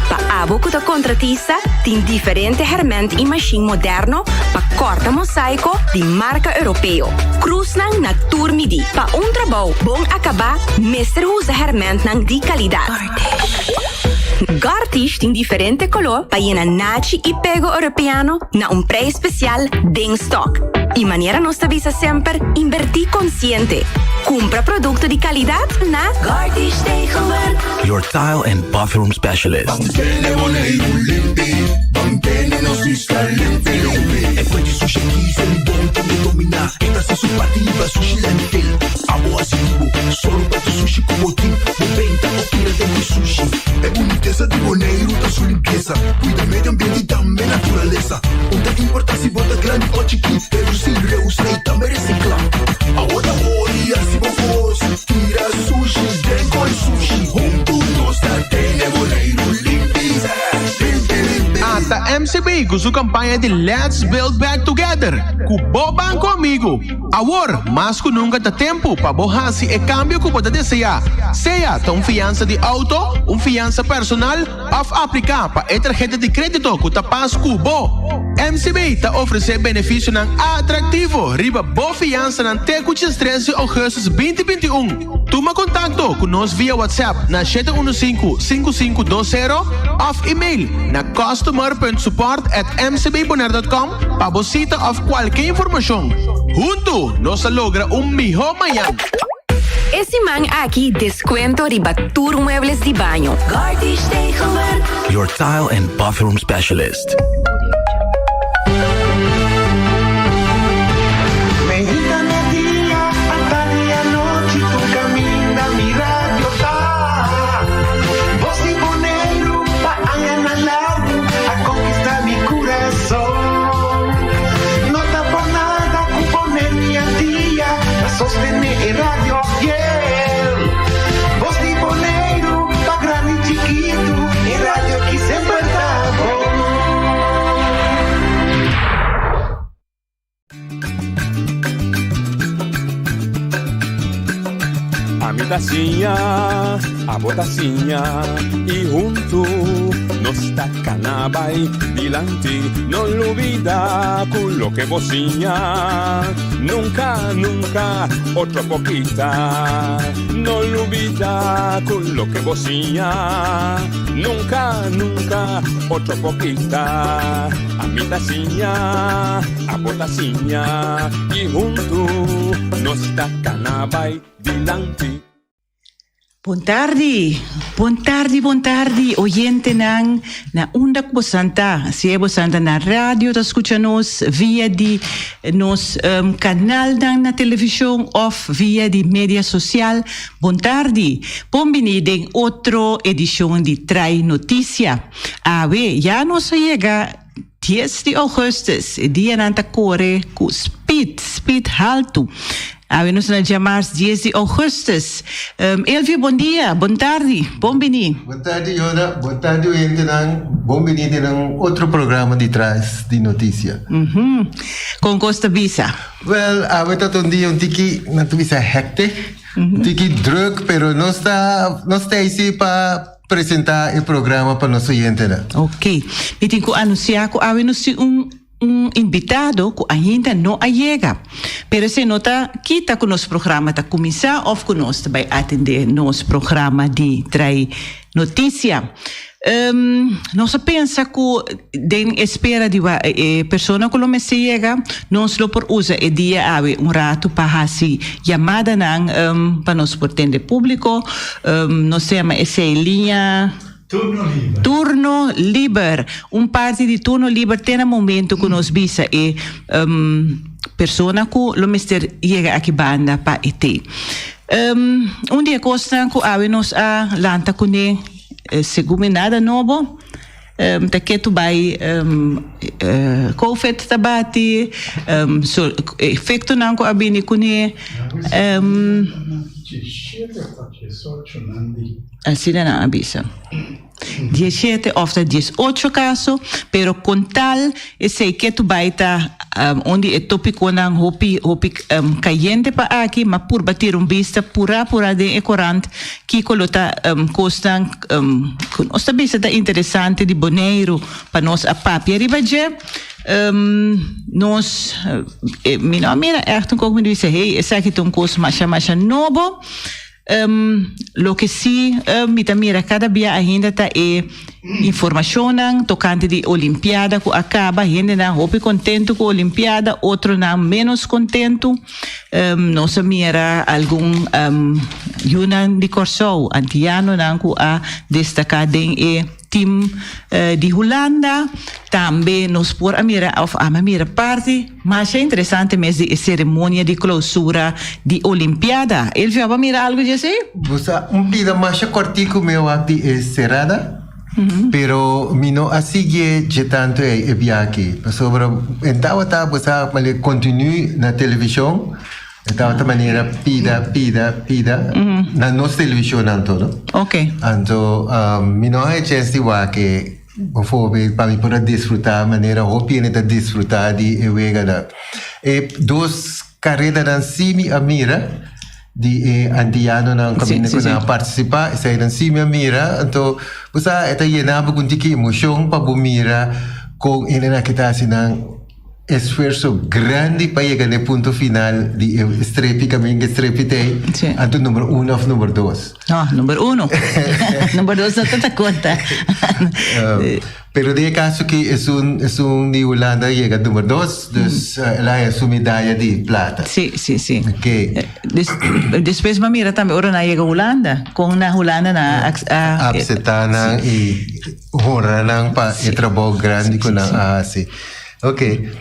Pa abo que contratista, tem diferente herramientas e machine moderno pa corta mosaico de marca europeu. Cruz nang na turmidi. Pa trabalho bom acabar, mestre usa herramientas de qualidade. Gartish tem diferente color para ir na nachi e pego europeano na preço especial de stock. E maneira nos avisa sempre invertir consciente. Compra produto de qualidade na Gartish Tegenwerk. Your tile and bathroom specialist. E poi di sushi se li buon come domina. Entra se su partiva sushi landfill. Amo asibo, solo para tu sushi como team. 90 o tira de sushi. É boniteza de Bonaire, da sua limpeza. Cuida meio ambiente e também natureza. Onde importa se bota grande ou chiquinho. Reduzir, reusar e também reciclar. Agora olha se vos tira sushi, vem com sushi. Juntos nós tem Bonaire limpeza. Ata MCB com sua campanha de Let's Build Back Together. Kuboban comigo. Awor, mas que nunca dá tempo para borrar se é câmbio que pode desejar. Seja tão fiança de auto, fiança personal, of aplicar para a tarjeta de crédito que tá pas Kubo. MCB tá oferecer benefício não atrativo. Riba boa fiança não teco 13 de agosto 2021. Toma contato conosco via WhatsApp na 715-5520 of e-mail na customer.support@mcbbonaire.com para visita of qualquer informação. Junto, nós logra melhor manhã. Esse man aqui descuento riba Tour Muebles de Banho. Gartish Tegenwerk. Your tile and bathroom specialist. Mexicana día, a tarde y a noche tú camina mi radio tá. Voz de Bonaire pa allá na lado a conquistar mi corazón. No está por nada con poner mi día a sostener el radio fiel. Voz de Bonaire pa grande y chiquito, el radio que siempre está bom. A mi tacinha, a botacinha e junto nos tacanabay dilante. No olvida con lo que bocinha. Nunca, nunca, otra poquita. No olvida con lo que bocinha. Nunca, nunca, otra poquita. A mi tacinha, a botacinha e junto nos tacanabay dilante. Buon tardi, oyente na onda bosanta, si é bosanta na rádio, tá escuta nos via de nos canal na televisão of via de mídia social. Buon tardi, bem-vindo em outra edição de Trai Notícia. Já nos chega 10 de agosto, dia nanta corre com speed alto. Nos na chamar 10 de agosto. Elvio, bom dia, boa tarde, bem-vindo. Boa tarde, Yoda. Boa tarde, gente. Bem-vindo a outro programa de Trás de Notícia. Com Costa Bisa. Well, we tá um dia tiki na Visa hectic, tiki druk, pero não está aí para apresentar o programa para nosso gente. Ok. Eu tenho que anunciar que nós invitado que ainda não chega. Pero se nota que está com o nosso programa está começar ou que nós vai atender nosso programa de Trai Notícia. Nós pensa que den espera de pessoa que não chega, nós lo por usa e dia rato para assim chamada para nós por atender público, nós chama essa linha Turno Liber. Parte de Turno Liber tem um momento que nos visa e pessoa que lo mister chega aqui banda para ET. Dia costa que nos a lanta com segundo nada novo. Take tu vai COVID tabati so efeito não com abini kuni assim na abisa 17 of 18 casos, pero con tal, ese que tu baita, onde é tópico nang hopi cayente pa aqui, mas por bater vista pura de ecorante, que colota costan, nossa vista tá interessante de boneiro para nós a papia ribaje. Nós, mira, echt como me disse, hey, essa aqui tem coisa mais novo. Lo que sim, mira, cada dia ainda está informação tocante de Olimpiada que acaba, ainda não hope contento com a Olimpiada, outro não menos contento. Nós mira algum Yunan de Corso, antiano não que a destacar em team de Holanda, também nos por a mira parte, mas é interessante mesmo a cerimônia de clausura de Olimpiada. Ele vai mirar algo disso aí? Você vida mais cortico meu aqui é cerrada, pero mino asige de tanto é aqui. Sobre então você continue na televisão. Então, de maneira pida na nossa televisão todo. Ok. Então, não é chance que para mim poder desfrutar maneira opina de desfrutar de evega. E duas carreiras na cima a mira de antiano na caminho que na participar, sai na cima a mira. Então, você está llenando com tiki emoção para mira com ina que está assim esforço grande para chegar no ponto final de estrepe, caminho que estrepitei, anto número 1 ou número 2. Ah, número 1. Número 2 não te conta. Pero de caso que es un de Holanda llega número 2, dus ela é sua medalha de plata. Sim. Okay. Depois mira também ora na chega Holanda, com na Holanda na absetana e honra para o trabalho grande com a assim. Ok.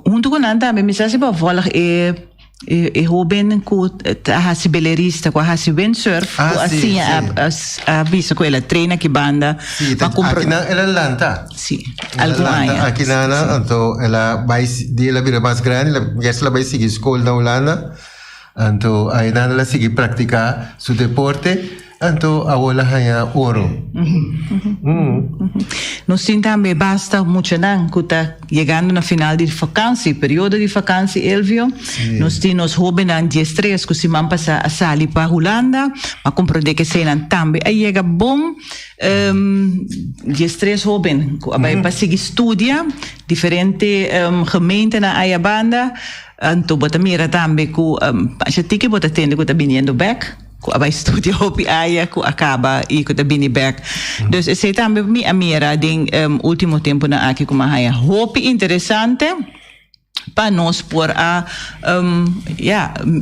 Junto com nada, me sabe para falar jovem que a belerista, que a windsurf, assim a vista com ela treina que banda. Sim, aqui na ela lanta. Sim, alguma aqui na então ela vai de ela vira mais grande, ela vai seguir escola na Holanda, então aí ela seguir praticar seu deporte. Então, a bola ganha ouro. Nós também basta muito não, que está chegando na final de vacância, período de vacância, Elvio. Nós temos jovens em 13 que se vão passar a sair para a Holanda, mas compreender que se não também aí chega bom. 13 jovens que vai para seguir estudar diferente gemeentes na área banda. Então, bota mira também que a gente que bota tende que está vindo back. Ku abay studio hopi aya ku acaba e ku tabini back. Dus esse também mi amira ding último tempo na aqui kuma haya hopi interessante para nós por a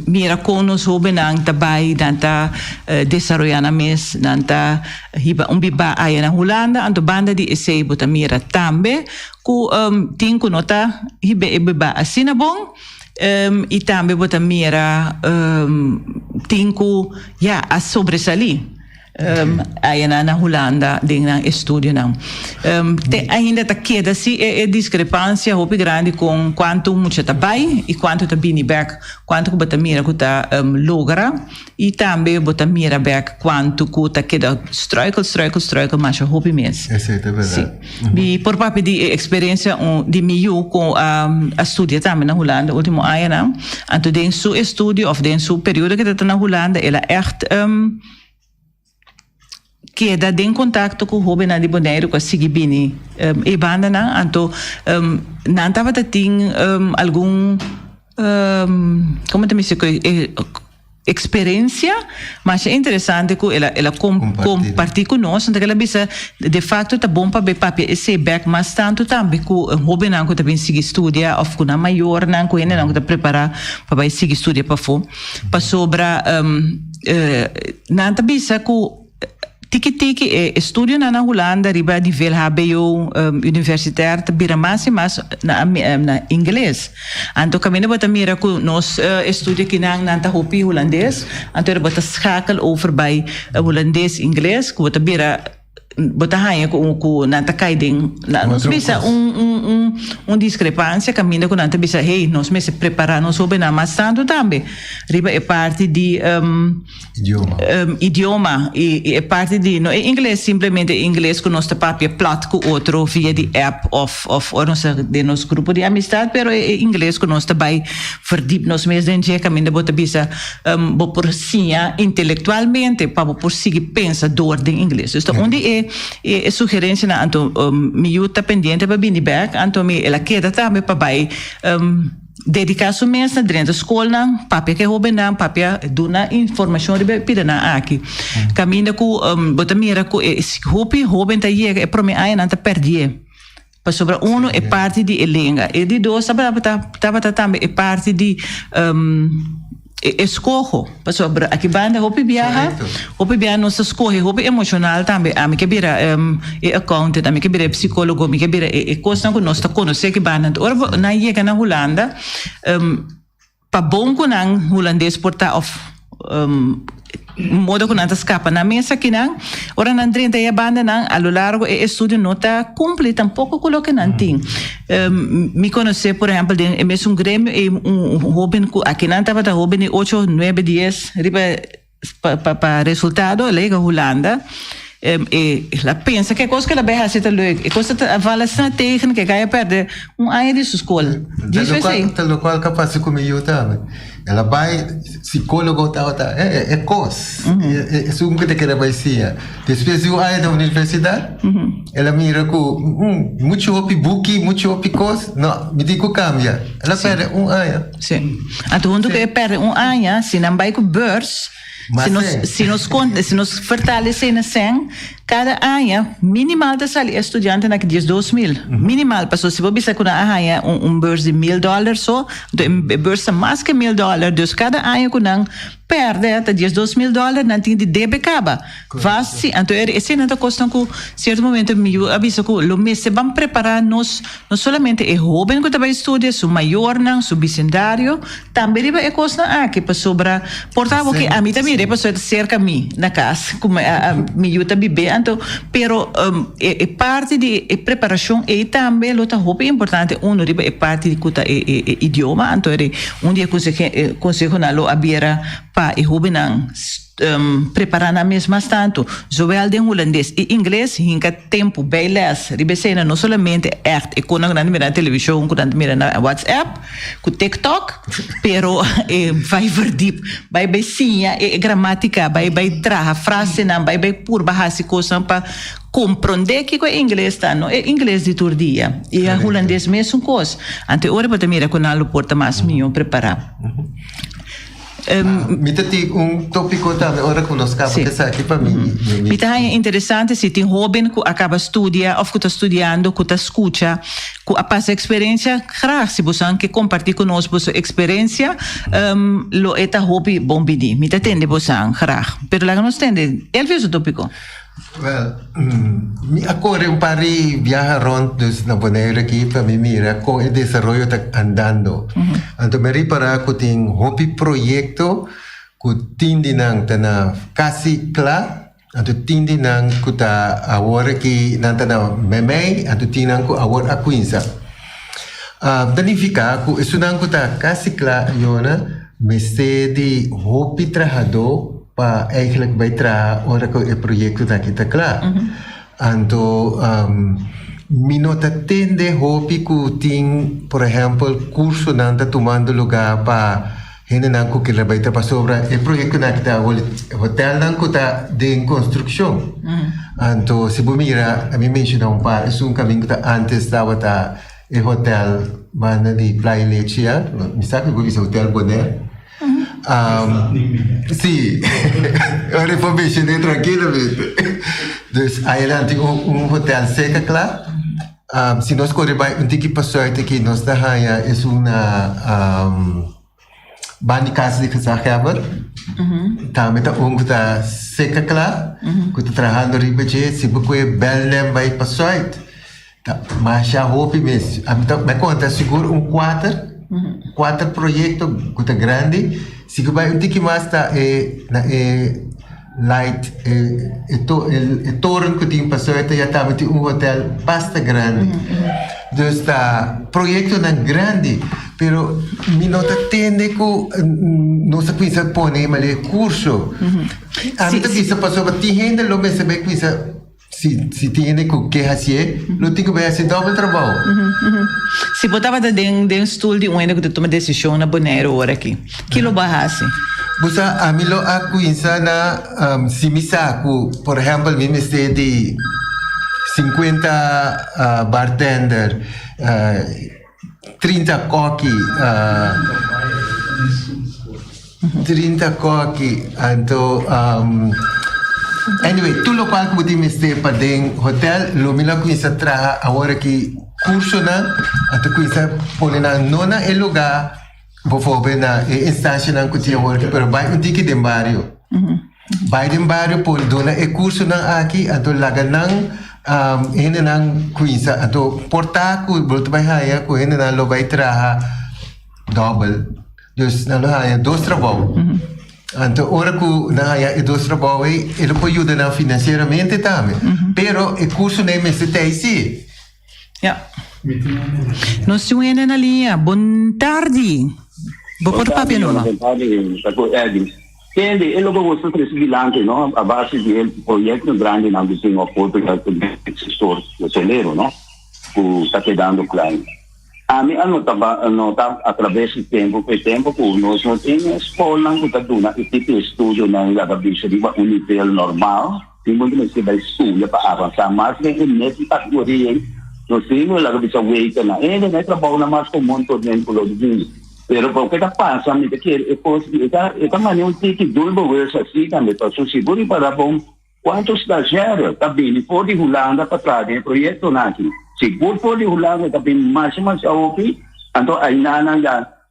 mira com nos hobenang tabay danta desarrollando mes danta hiba biba aya na Holanda anto banda di esse bota mira também ku tinko nota hiba asina bom. E também bota mira tinko a sobresalir aí na Holanda na estúdio não ainda tá queda se é discrepância muito grande com quanto muito tá vai e quanto tá bini back quanto que bota mira que tá logra e também bota mira back quanto que tá queda struggle mas hope mesmo é verdade e por parte de experiência de miu com a estúdio também na Holanda último ano não então den su estúdio of den su período que tá na Holanda ela echt queda em contato com o jovem de Bonaire com a Sigibini e banda não então não estava tem algum como te me experiência mas é interessante que ela compartilha conosco então ela bisa de facto tá bom para ver papel esse back mas tanto também que o jovem não que também sigue estudar ou que na maior não que ainda não que preparar para vai seguir estudar para sobra não tá bisa que Tiki estudio na Holanda riba nível HBO universitário bira mais na inglês. Então caminho bota mira que nós estudio aqui na hopi holandês. Então bota schakel over bij holandês inglês que bota bira bota hanya ku nanta kaiding nos bisa discrepância caminha com nanta bisa hey nós me se preparar nós soube na mas tanto também riba é parte de idioma e é parte de no inglês simplesmente inglês com nosso papel plat com outro via de app of de nosso grupo de amistade pero é inglês com nós também verdiep nós mesmo de caminha bota bisa por sia intelectualmente para por seguir pensa dor de inglês então onde é sugerência na anto miúda pendente para vir back anto me ela queda também para vai dedicar sua mês dentro da escola papel que rouba não papel dona informação de pida na aqui caminha com bota mira com rouba tá aí é para mim aí não tá perder para sobre é parte de elenga e de dois tava também é parte de escorro sobre aqui banda hopi viaja não se escorre hopi emocional também a mim que vira accountant a mim que vira psicólogo a mim que vira coisa que nós tá conhecer que banda ora na chega na Holanda para bom com ang holandês porta of modo que não escapa na mesa que não ora não drenta a banda não a lo largo estudo nota cumpre tampouco coloca não tem me conhecer por exemplo de mesmo grêmio e jovem aqui não estava jovem 8 9 10 riba para resultado lega Holanda e ela pensa que coisa que ela vai fazer leuk e coisa avaliação técnica que vai perder ano de sua escola diz assim tal qual capaz de comigo também ela vai psicólogo é coisa é um que ela vai ser depois eu aí da universidade ela mira com muito book muito coisa não me digo cambia ela perde ano sim então quando que perde ano se não vai com beurs se nos fortalecemos cada ano minimal da sala estudante na que diz 2.000 minimal para se você com a burs de $1,000 só burs mais que $1,000 dus cada ano com perde até diz $2.000 não tem de debecaba faz se então esse não tá custando com certo momento me avisa que lo mês se vão preparar nos não somente é jovem que vai estudar su maior não su bicendário também é coisa aqui para sobra portava que a mim também é para cerca mim na casa como a miúda bebê então pero é parte de preparação e também outra roupa importante é parte de cuta idioma então é dia consegue na lo abira para e hobenang preparar na mesma tanto zowel de holandês e inglês hinka tempo bij les ribesena não somente echt e quando grande mira televisão quando mira na WhatsApp com TikTok pero vai verdiep vai sinha e gramática vai traha frase na vai por bahasi coisa para compreender que o inglês está no é inglês de todo dia e a holandês mesmo coisa ante ora para mira quando alo porta mais minho preparar Mitati tópico também ora conosco porque essa aqui para mim é interessante se tem jovem que acaba estudia ou que está estudando que está escuta que a passa experiência graag se você que compartilhar conosco sua experiência lo eta hobby bom bidi me tende você graag pero lá não tende ele fez o tópico Well, agora pari viaja rond dus na Bonaire aqui para me mira com o desenvolvimento está andando. Então me repara que tem hobby projeto que tindi nang tana kasi kla, então tindi nang que tá agora que nang tana memei, então tindi nang que agora a Queensa. Danifica que isso nang que tá kasi kla yona me de hobby trajador pa eigenlijk bijtra ora ko e proyecto da kita kla anto minota tende hopi ku ting por ejemplo curso nanda tomando lugar pa hene nan ko kila baita pa sobra e proyecto na kita hotel nan ko ta de construction anto se bumira a mim menciona pa es un caminho ta antes estava ta e hotel banda di Playa Lechia mi sa que esse hotel Bonaire sim, eu reformei tranquilamente. Dus aí lá tem hotel seca, claro. Se nós corremos um tiki passaito que nós da raia é uma bani casa de casacaba. Também tá tá seca, claro. Que tá trabalhando ribeje, se você belém vai passaito. Tá, mas já roupa mesmo. Me conta seguro quatro projetos que tá grande. Se que vai um tiki mais tá light, el torno que tinha passado já estava um hotel bastante grande. Dus dat proyecto não grande, pero mi nota tende que não se precisa poner mais curso. A mim também se passou para ti gente lo me sabe que se tiene que fazer, lo tenho que fazer doble trabalho. Se botava dentro de stool de um que toma decisão na Bonaire hora aqui, que lo bahasi? Busa a mim lo akuinsa na se me saco, por exemplo, me mestre de 50 bartender, 30 coque, 30 coque, então anyway, tudo o qual que você me está para dentro hotel, lo melhor que você traz agora que curso na, então que você põe na nona el lugar, por favor na instância na que você agora, pero vai um ticket de barrio, vai de barrio por dona e curso na aqui, então laga nang hene nang kuisa ato porta ku bolto vai haya ku hene nang lo vai traha double dus na lo haya dos trabalho anto ora ku na haya dos trabalho ele pode ajudar financeiramente também pero e curso nem me se tem sim nós temos na linha boa tarde boa tarde não Quindi, e logo questo trasvilante, no? A base del progetto grande na vizinho a foto che il settore celero, no? Che sta dando client. A mim, nota attraverso il tempo, che noi non teniamo scuola, che sta dando il tipo di studio nella capisce di un livello normale, quindi non si deve studiare per avanzare, ma se non è di categoria, non si la capisce wait, e non è trabalho na mais comum todo tempo lo di. Pero porque está pasando que esta maneira que dulbo essa assim também passou seguro para bom quantos estagiários também pode rolando para trás em projeto aqui seguro pode rolando também mais ok então aí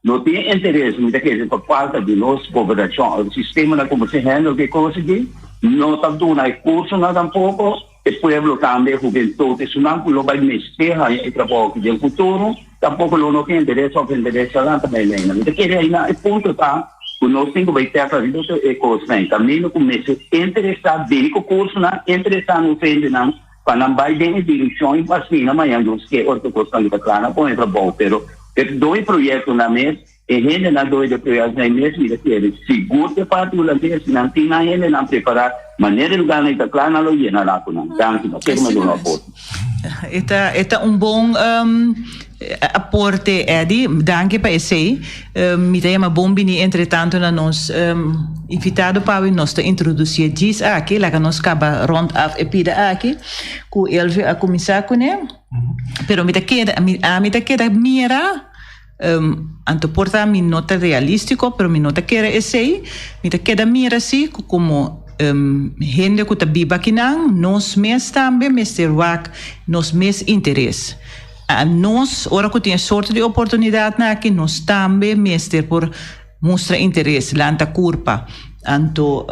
não tem interesse muita coisa por falta de nossa cooperação o sistema da como se handle que conseguir não está dando curso nada tampouco o povo também juventude isso não vai mexer aí trabalho que tem futuro tampouco não tem interesse ou interesse lá também né então que aí na ponto tá o nosso tem que vai ter para isso é coisa né também não começa interessar bem com o curso na interessar no frente não para não vai de direção e assim amanhã os que outro coisa que tá lá põe trabalho pero dois projetos na mesa e gente na dois de projetos na mesa e que seguro de parte do lado não tem na ele não preparar maneira lugar na tá claro na loja na lá com não que me dá apoio Esta bom aporte, Eddie. Danke para esse. Me dá uma bomba entretanto na nós invitado para nós introduzir diz aqui, lá que nós acaba rond af epida aqui, com ele a começar com ele. Pero me dá queda mira anto porta mi nota realístico, pero mi nota queda esse, me dá queda mira assim como gente que tá viva aqui não, nós mesmos também, Mr. Wack, nós mesmos interesse. Nós, ora que tem sorte de oportunidade aqui, nós também, Mr. por mostrar interesse, lá na curva. Anto,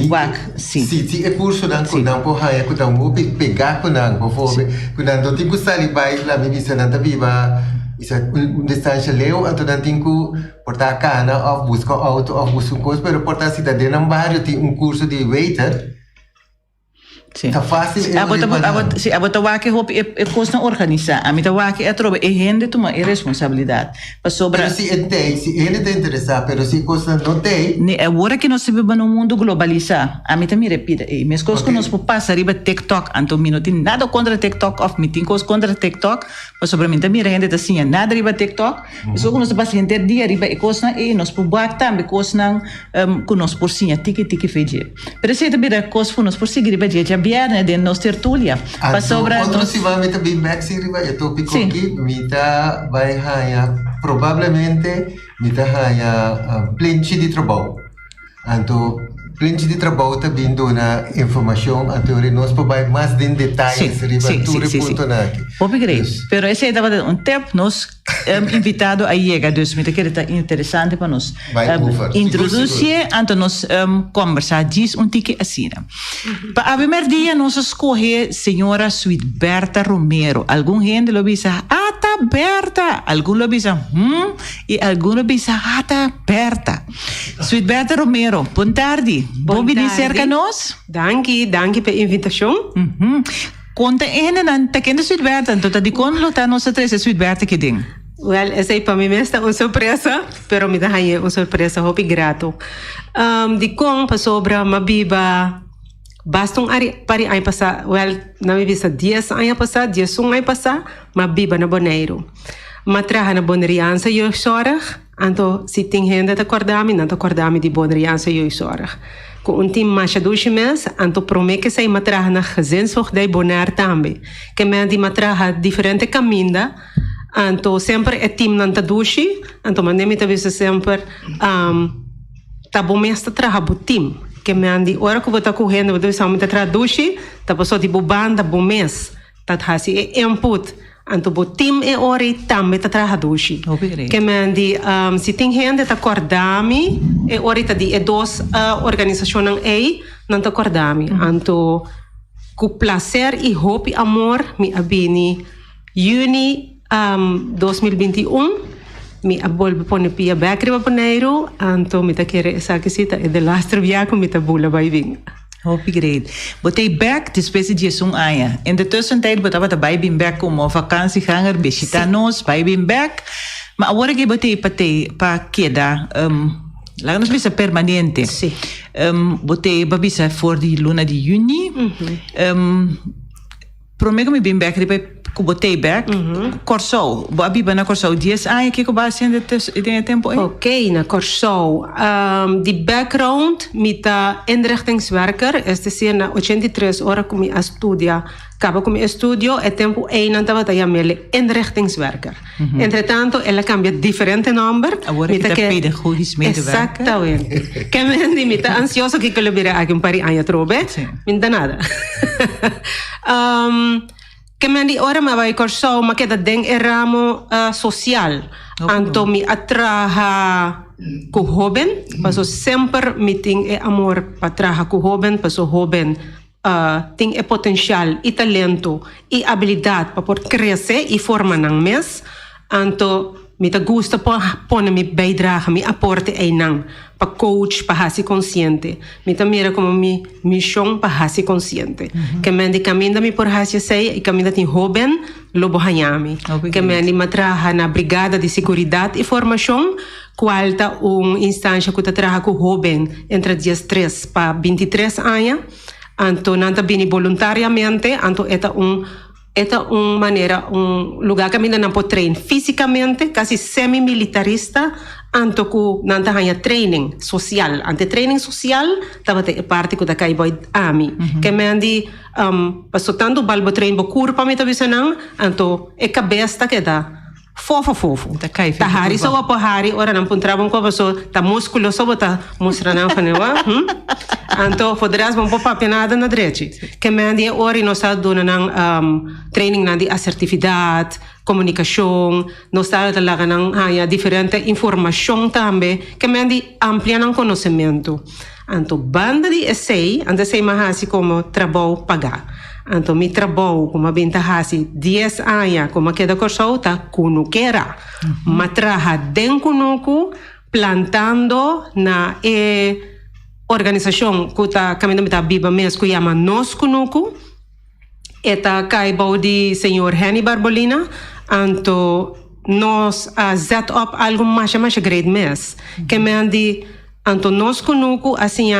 Wack, sim. Se é curso não, não pode haver, que não pode pegar com não, por favor, que não tem que sair baixo, lá me diz, não tá viva. Isa distância leu, então não tem que portar cana, ou buscar auto, ou buscar coisa, mas portar cidadão no bairro tem curso de waiter. Sim. Tá fácil. A bota wake hope é coisa organizar. A mita wake é trobe é gente toma é responsabilidade. Para sobrar. Se ele tem interessado, pero se coisa não tem. Ne agora que nós vivemos num mundo globalizado. A mita me repita, e mesmo coisa que nós passa riba TikTok, então me não tem nada contra TikTok, of me tem coisa contra TikTok, para sobrar mita me rende assim, nada riba TikTok. Isso que nós passa inteiro dia riba e coisa e nós por back também coisa não que nós por sim tiki feije. Pero se também coisa nós por seguir riba dia Bierne de nos tertulia. Outro se vai meter bem back se riba, eu tô pico aqui, mita vai haya provavelmente mita haya plenty de trabalho. Então plenty de trabalho também dona informação, então nós podemos mais de detalhes riba tudo ponto na aqui. Obrigado. Pero esse dava tempo nós invitado a chegar, dus met que está interessante para nós introduzir, então nós conversar diz tique assim. Para a primeira dia nós escolher senhora Sweet Berta Romero. Algum gente lo bisa tá Berta, algum lo bisa e algum lo bisa tá Berta. Suidberta Romero, boa tarde. Bom vir cerca nós? Danke pela invitação. Conta ainda tá quente Suidberta, então tá de quando lutar nossa três Suidberta que tem. Well, essa aí para mim é uma surpresa, pero me dá aí uma surpresa, hope grato. De com para sobra uma biba basta para aí passar, well, na minha vista 10 anos passar, 10 anos passar, uma biba na Bonaire. Uma traha na Bonaireança eu chora, então se tem gente não te acordar de Bonaireança eu chora. Com time mais 2 meses, então promete que sai uma traha na gezinszorg de Bonaire também. Que me andi uma traha diferente caminho. Então sempre é time não te duche, então mandei-me talvez sempre tá bom mesmo traha o time. Que me andi hora que eu estou correndo, eu estou me traduzir, tá passou tipo banda bom mês, tá assim input. Então o time é hora também tá traduzir. Que me andi se tem gente tá acordar-me, é hora tá de duas organizações aí não tá acordar-me. Então com prazer e hope e amor me abini Juni 2021 mi abol pone pia backri pa Bonaire, anto mi ta kere sa que sita e de lastro viaco mi ta bula vai ving. Hope great. Botei back despese de um aia. In de tussentijd botava ta bij bin back como vakantieganger besita nos bij bin back. Maar agora que botei pa queda lá nos bisa permanente. Sim. Botei babisa for di luna di Juni. Prometo mi bin back ripe botei back. Corso, boabi bana corso 10 anos que base de tempo aí. Ok, na corso. Die background met inrichtingswerker, es decir, na 83 horas que me estudia. Acaba com meu estudio, é tempo aí não estava chamando inrichtingswerker. Entretanto, ela cambia diferente nome. Agora está pedagogisch medewerker. Exatamente. Que me está ansioso que eu vire aqui pari anos trobe. Não dá nada. Que me di ora ma vai corso ma che da den ramo social. Anto mi atraha ku joven, paso sempre meeting e amor patraha ku joven, paso joven tem potencial e talento e habilidade para por crescer e formar nang mes. Anto mi ta gusta pone mi bijdrage, mi aporte aí nang pa coach, pa hasi consciente. Mi ta mira como mi missão pa hasi consciente. Que me andi caminda mi por hasi sei e caminda tin joven lobo hanyami. Que me andi matraha na brigada de seguridade e formação, qual ta instância que ta traha com joven entre 13 pa 23 anos. Anto nanta bini voluntariamente, anto eta maneira, lugar que ainda não pode treinar fisicamente, quase semi-militarista, anto que não tem training social. Ante training social, estava parte que da Caiboy Ami. Que me andi, passou tanto balbo treino bo curpa me tabi sanang, anto é cabeça que dá. Fofo. Ta hari so po hari ora nan puntrabon ko so ta músculo so ta mostrando fanewa. Anto poderás bom pa penada na direita. Que me andi ora no sa dona nan training na di assertividade, comunicação, no sa talaga nan diferente informação também, que me andi amplia nan conhecimento. Anto banda di essay, anda sei mahasi como trabalho pagar. Então, mi trabalho como hasi 10 anos, como queda corso, tá kunuquera. Matraha den kunuku, plantando na organização que tá caminhando da Biba mesmo, que chama Nos Kunuku. Eta caibou de senhor Henny Barbolina. Então, nós set up algo mais grande mesmo. Que me andi, então, Nos Kunuku, assim,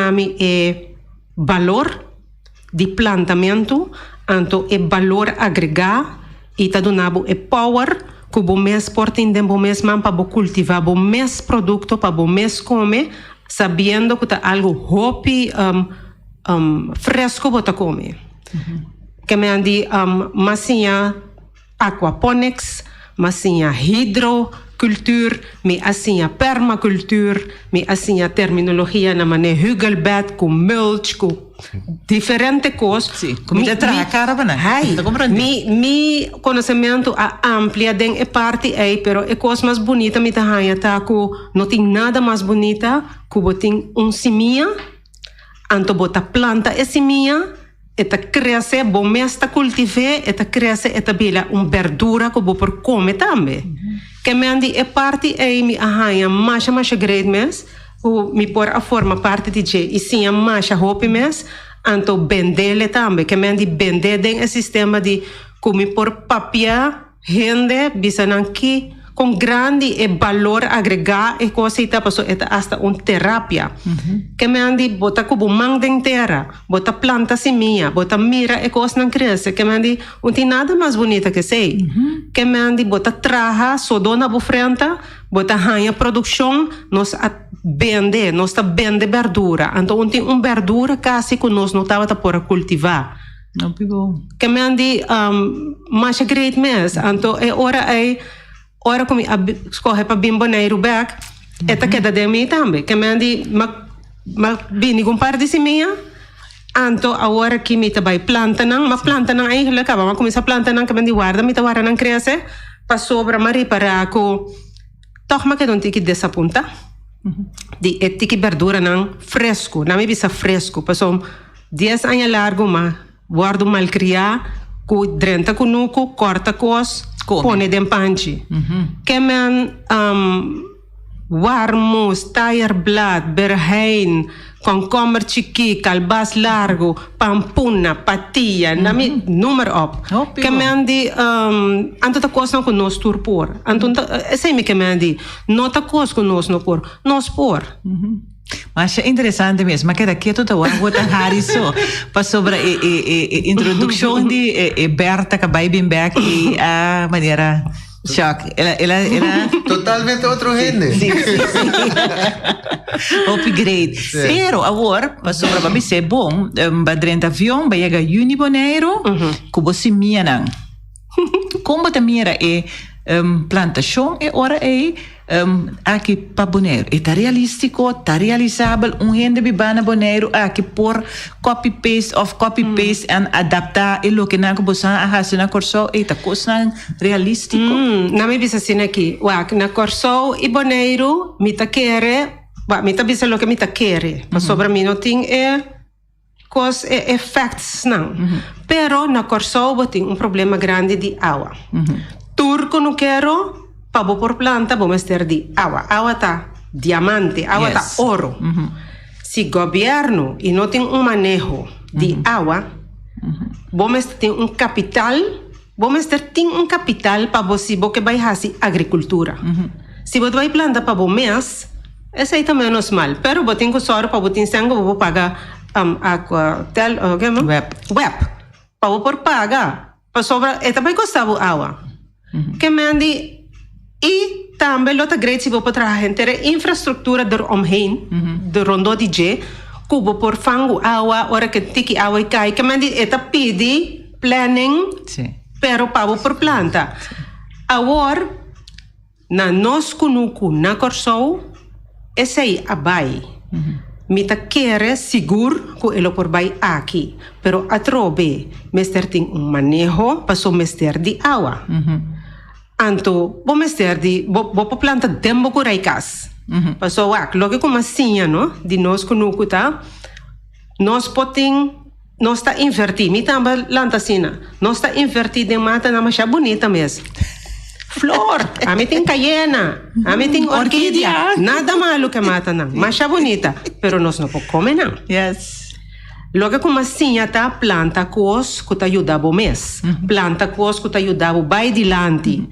valor de plantamento, anto é valor agregado e tá donado é power que o mês portem de bom mês man para cultivar bom mês produto para bom mês comer, sabendo que tá algo hopi fresco para comer. Que me andi massinha aquaponics, massinha hidrocultuur, me assinha permacultuur, me assinha terminologia na maneira hugelbed com mulch com diferente coisas. Sim, comida traga cara bana. Mi conhecimento amplia den é parte aí, pero é coisa mais bonita me tá tá com não tem nada mais bonita que botin seminha, anto bota planta é seminha, eta cresce, bom mês tá cultivar, eta cresce, eta bila verdura que vou por comer também. Que me andi é parte aí me mais grande mês, me por a forma parte de je e sim a marcha hopi mes anto vendele também que me vender den sistema de como por papia rende bisananki com grande valor agregado e coisa ita passou eta hasta terapia que me andi bota cubo mang den terra bota planta semilla bota mira e coisa não cresce que me andi tem nada mais bonita que sei que me andi bota traja sodona bufrenta bota hanha produção nós vende nós tá vende verdura então tem verdura quase que nós não tava por cultivar não pegou que me andi mais great mes então é ora como escorre para bimbo neiro back eta queda de mim também que me andi ma bini com par de seminha anto agora que me vai planta não ma planta não aí le acaba ma começa planta não que me andi guarda me guarda não cresce para sobra mari para co toch ma que não tiki dessa punta de etiki verdura não fresco não me bisa fresco passou 10 anos largo ma guardo mal criar cu drenta cu nuco corta cos pone den panchi que men warmus tire blad berhein komkommer chiqui calbas largo pampuna patilla nami nummer op que men di anto ta cos não com nos turpor anto sei me que men di nota cos com nos no por nos por Mas é interessante mesmo, mas que daqui a toda hora vou estar isso para sobre a introdução de Berta que vai bem back e a maneira choque. Ela totalmente outro gente. Sim. Upgrade. Pero agora, para sobre para ser bom, badrenta avião vai chegar juni janeiro, como se mianang. Como também era plantação e ora aqui para Bonaire. Está realístico, está realizável. Gente bibana Bonaire aqui por copy-paste and adaptar e lo que não você a fazer na Corso está coisa realístico. Não me bisa assim aqui. Na Corso e Bonaire me tá querer, me tá bisa lo que me tá querer. Mas sobre mim não tem cos effects não. Pero na Corso tem problema grande de água. Turco não quero para por planta vamos ter de água. Água tá diamante, água tá ouro. Se governo e não tem manejo de água, vamos ter capital, vamos ter capital para você que vai fazer agricultura. Se você vai plantar para o mês, esse aí também não é mal. Pero você tem que só para você sangue, vou pagar web. Para por pagar, para sobra, e também custava água. Que mande e também outra grande se você trabalhar ter infraestrutura eromheen, de rondo de je, cubo por fango água, hora que tiki água e cai, que mande eta pedi planning, pero pavo por planta. Agora na nós kunuku na Corso, esse aí abai. Mita quer seguro que ele por vai aqui, pero atrobe, mester tem manejo para o mester de água. Anto, vou mester de, vou planta dembo curaicas. Passo logo como assim, não? De nós kunuku tá, nós podemos nós está invertido, me também planta assim, nós está invertido em mata na macha bonita mesmo. Flor, a mim tem caiena, a mim tem orquídea, nada malo que mata não, macha bonita, pero nós não podemos comer não. Logo como assim, tá planta coisas que te ajuda a mês, planta coisas que te ajuda a vai adiante,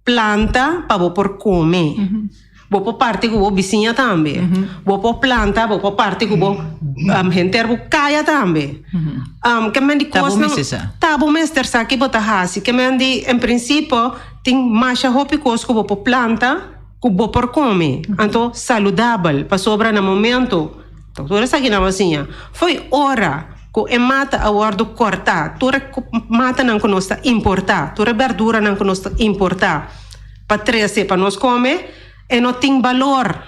planta para por comer. Vou por parte que vou vizinha também. Vou por planta, vou por parte que vou gente vou caia também. Que me di coisa tá bom mestre saque bota hasi que me di em princípio tem mais hopi coisa que vou por planta que vou por comer. Então saudável para sobra no momento. Doutora sabe na vizinha. Foi hora que é mata a guardo cortar. Tora mata não que nós importar. Tora verdura não que nós importar. Para trazer para nós comer e não tem valor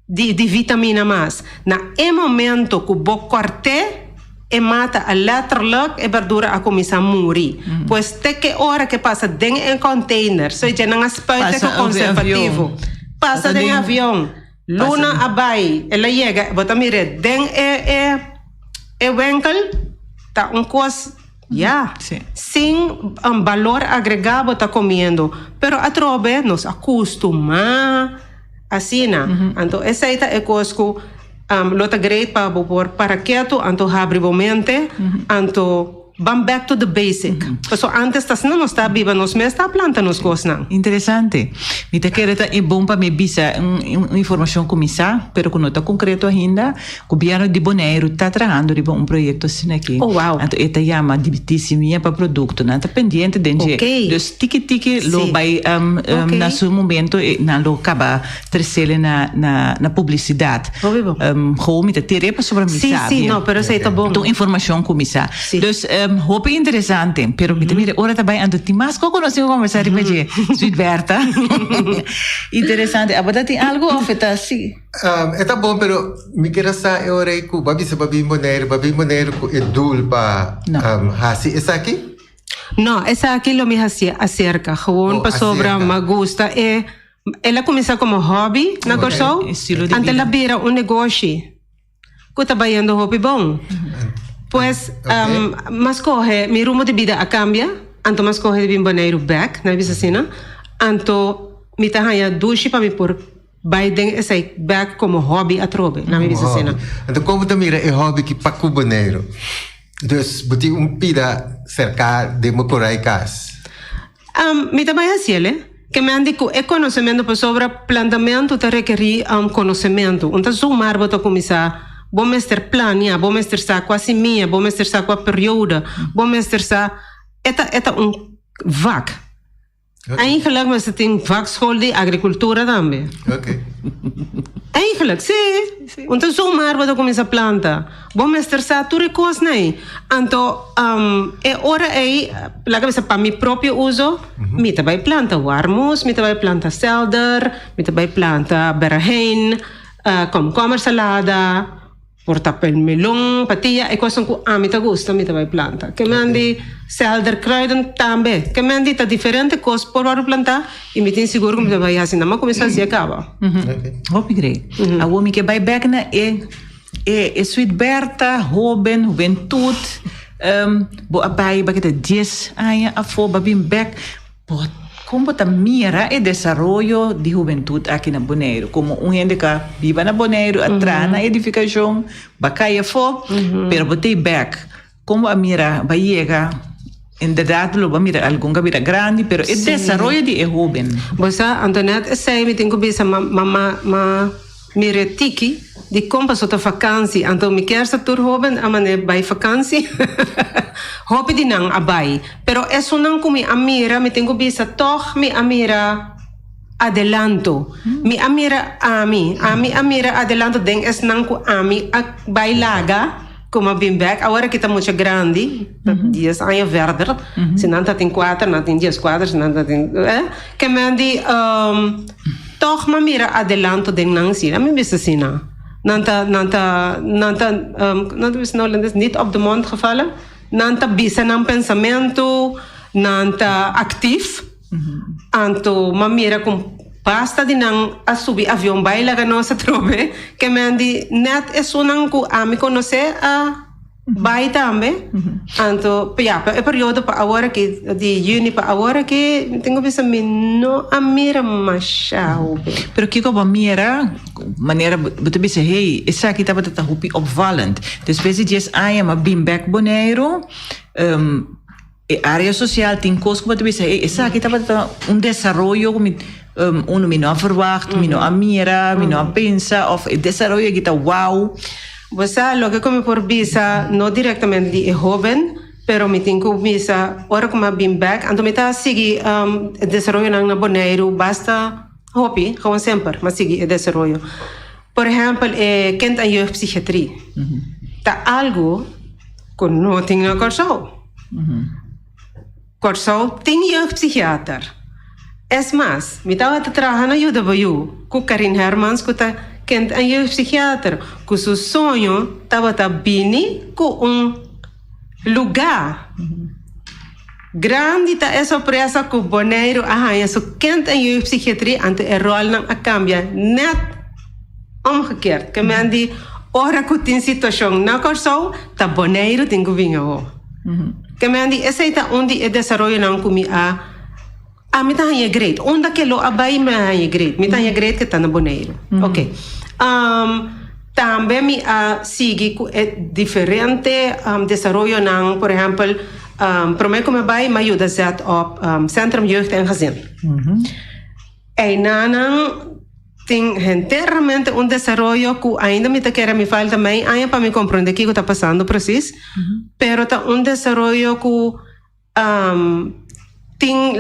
de vitamina mais. Na momento que vou cortar e mata a letterlijk e verdura a começar a morrer. Pois tem que hora que passa dentro em container, so já não aspecto conservativo. Passa dentro avião. Luna abai, ela chega, bota mire dentro e winkel, tá coisa sem valor agregado tá comendo, pero a trobe nos acostuma asina. Anto esa ita ekosku lota great pa bopor para quieto, anto habribomente, anto van back to the basic. So antes tas não está viva nos mes está planta nos cosnan. Interessante. Me te quero é bom para me bisa informação começar, pero com nota concreto ainda, o governo de Bonaire está trabalhando de um projeto assim aqui. Oh wow. Então eta chama dibitissimia para produto, não está pendente dentro. Dus tiki lo vai na seu momento na lo acaba trecele na publicidade. Como me te tere sobre a missa. Sim, não, pero sei tá bom. Então informação começar. Dus hoop interessante, pero mire, ora também ando timasco conosco conversar com você, Sweet Berta. Interessante. Agora tem algo ou tá assim? Tá bom, pero me quero saber ora aí com babi Bonaire com edul para hasi essa aqui? Não, essa aqui lo me hacía acerca, gewoon para sobra me gusta ela começa como hobby na Corsou, ante ela vira negócio. Que tá trabalhando hobby bom. Pues, mas corre, mi rumo de vida a cambia, anto mas corre de bim Bonaire back, na bisa sina, anto mi tahanya dushi pa mi por Biden essa back como hobby a trobe, na bisa sina. Anto como tu mira hobby que pacu Bonaire. Dus buti pida cercar de mocorai cas. Mi tabaya ciele, que me andi com conhecimento para sobre plantamento te requerir conhecimento. Então sumar bota começar bom mestre plania, bom mestre sa quasi minha, bom mestre sa qua periode, bom mestre sa eta vak. Eigenlijk mas het in vakschool de agricultura também. Okay. Eigenlijk sim. Então zomaar wat ook começa planta. Bom mestre sa tu recos nei. Anto ora la cabeça para mi próprio uso, mi te vai planta warmus, mi te vai planta selder, mi te vai planta berrahein, komkommer salada. Portapel melon, patia, coisa que a mim te gusta, me vai planta. Que me andi selder kruiden também. Que me andi tá diferente coisa por plantar e me tem seguro que me vai assim, não começar a se acaba. Hoop ik A homem que vai back na Sweet Berta, juventude, bo abai bakita 10 anos afo babim back. Como está mira o desenvolvimento de juventude aqui na Bonaire, como gente que vive na Bonaire, atrás na edificação, bacaia fo, pero botei back. Como a mira vai chegar, em verdade, lo vai mira algum que vira grande, pero o desenvolvimento de jovem. Você, Antoinette, sei me tenho que ver ma mire tiki de como passou a vacância, então me quer ser jovem, a maneira vai vacância. Hope di nang abay. Pero eso nang kumi amira, me tengo bisa toch mi amira adelanto. Mi amira amira adelanto den es nang ku ami bailaga, como bem back. Agora que está muito grande, 10 anos verder. Se não tá tem 4, não tem 10 4, se não tá tem, que me andi toch ma mira adelanto den nang sina. Mi bisa sina. Nanta is Nederlands niet op de mond gevallen. Nanta bisa ng pensamento, nanta actief. Anto mamira kung basta din ang asubi avion baila ka no sa trobe, que me andi net esunang ko ami conhecer a bai tambe. Anto e periodo pa agora que de juni pa agora que tenho bisa no amira machau. Pero kiko ba mira maneira betu bisa hey essa aqui tava tata hupi opvallend. Dus besi dias ai ma bim back Bonaire área social tem coisas que betu bisa hey essa aqui tava tata desenvolvimento como uno me não verwacht, me não amira, me não pensa of desenvolvimento que tá wow. Você lo que come por visa no directamente de joven, pero me tenho visa ora como bim back, então me tá seguir desenvolvimento na Bonaire basta hobby, gewoon sempre, mas seguir desenvolvimento. Por exemplo, kind en jeugdpsychiatrie. Tá algo que não tem na Corsou. Corsou tem jeugdpsychiater. Es mais, me tava trabalhando na UW, com Karin Hermans, que tá kind en jeugdpsychiater, que seu sonho tava bini com lugar grande tá essa pressa que Bonaire arranha so kind en jeugdpsychiatrie ante rol não a cambia net omgekeerd que me andi ora que tem situação na Corsou tá Bonaire tem que vir que me andi essa tá onde é desenvolvimento não comi a mi tá hanya great. Onda que lo abay me hanya great. Mi tá hanya great que tá na Bonaire. Ok. Também me sigue diferente desarrollo ng, por exemplo, para mim como vai me ajuda zet op Centrum Jeugd en Gezin. E nanang tem inteiramente desarrollo que ainda me falta mais ainda para me compreender o que está passando precis, pero tá desarrollo que tem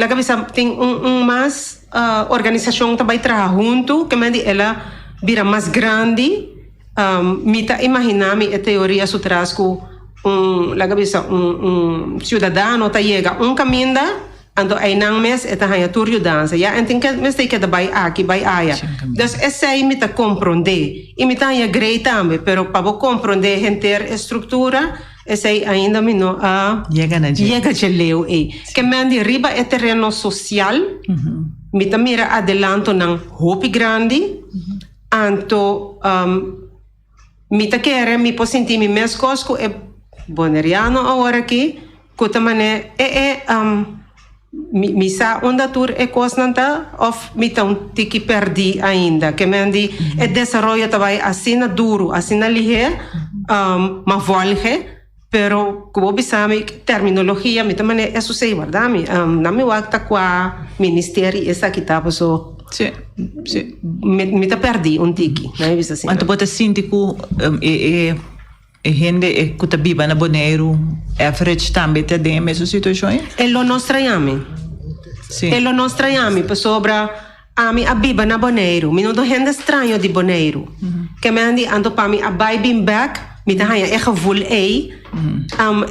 mais organização que vai trabalhar junto, que me ela vira mais grande. Me tá imaginando a teoria sutras que cidadão tá chega caminho ando aí não mes eta hanya turyo dança ya enten que mes que da bai aqui bai aya das essa aí me tá compreender e me tá hanya grei também pero para compreender enter estrutura essa aí ainda me não chega de leu que me andi riba é terreno social me tá mira adelanto nang hopi grande anto me tá querer me posso sentir me mes cosco é boneriano agora aqui que também mi sa onda tour e cosnanta of mi tão tiki perdi ainda que me andi e desarrollo também assim duro assim lihe ma volge pero como bisami terminologia mi também é sei verdade mi na mi wakta qua ministério essa que tava so mi tá perdi tiki não é isso assim quanto bota sintico gente que está viva na Bonaire, average também tem a mesma situação? É o nosso traiame. Sim. É o nosso traiame, para sobra a mim a viva na Bonaire. Me não gente estranho de Bonaire. Que me andi ando para mim a bem back, me tá hanya é gevoel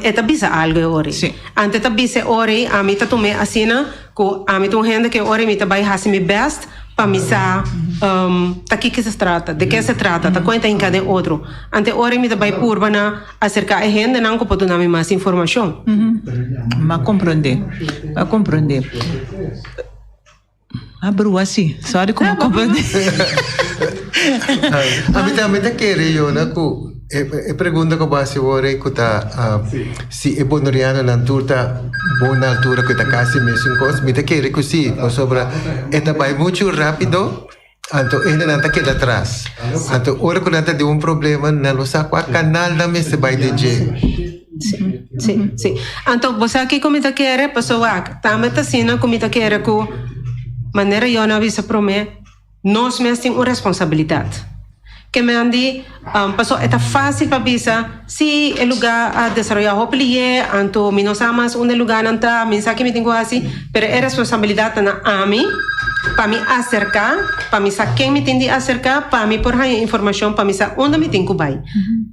é tá bisa algo ori. Ante tá bisa ori, a mim tá tomé assina, que a mim tô gente que ori me tá vai hasi me best. Para mim, aqui que se trata, de que se trata, tá conta em cada outro. Ante hora me vai por na acerca a gente não pode dar mais informação. Mas compreender. Abro assim, sorry como compreender. A mim também tá querendo, né, que pergunta que base ora que tá se é bonoriana na altura boa altura que tá quase mesmo coisa, me tá querendo que sim, sobre eta vai muito rápido. Anto ainda não tá queda atrás. Anto ora que não tá de problema, não sabe qual canal da me se vai DJ. Sim. Anto você aqui como tá querendo, pessoa, também tá sendo como tá querendo que maneira eu não avisa para mim, nós mesmos temos uma responsabilidade. Que me andi, passou, é fácil para avisar, se o lugar a desenvolver o plie, anto, me não sabemos onde o lugar não está, me sabe que me tenho assim, mas é responsabilidade na AMI, para me acercar, para me saber quem me tem de acercar, para me pôr a informação, para me saber onde me tenho que ir.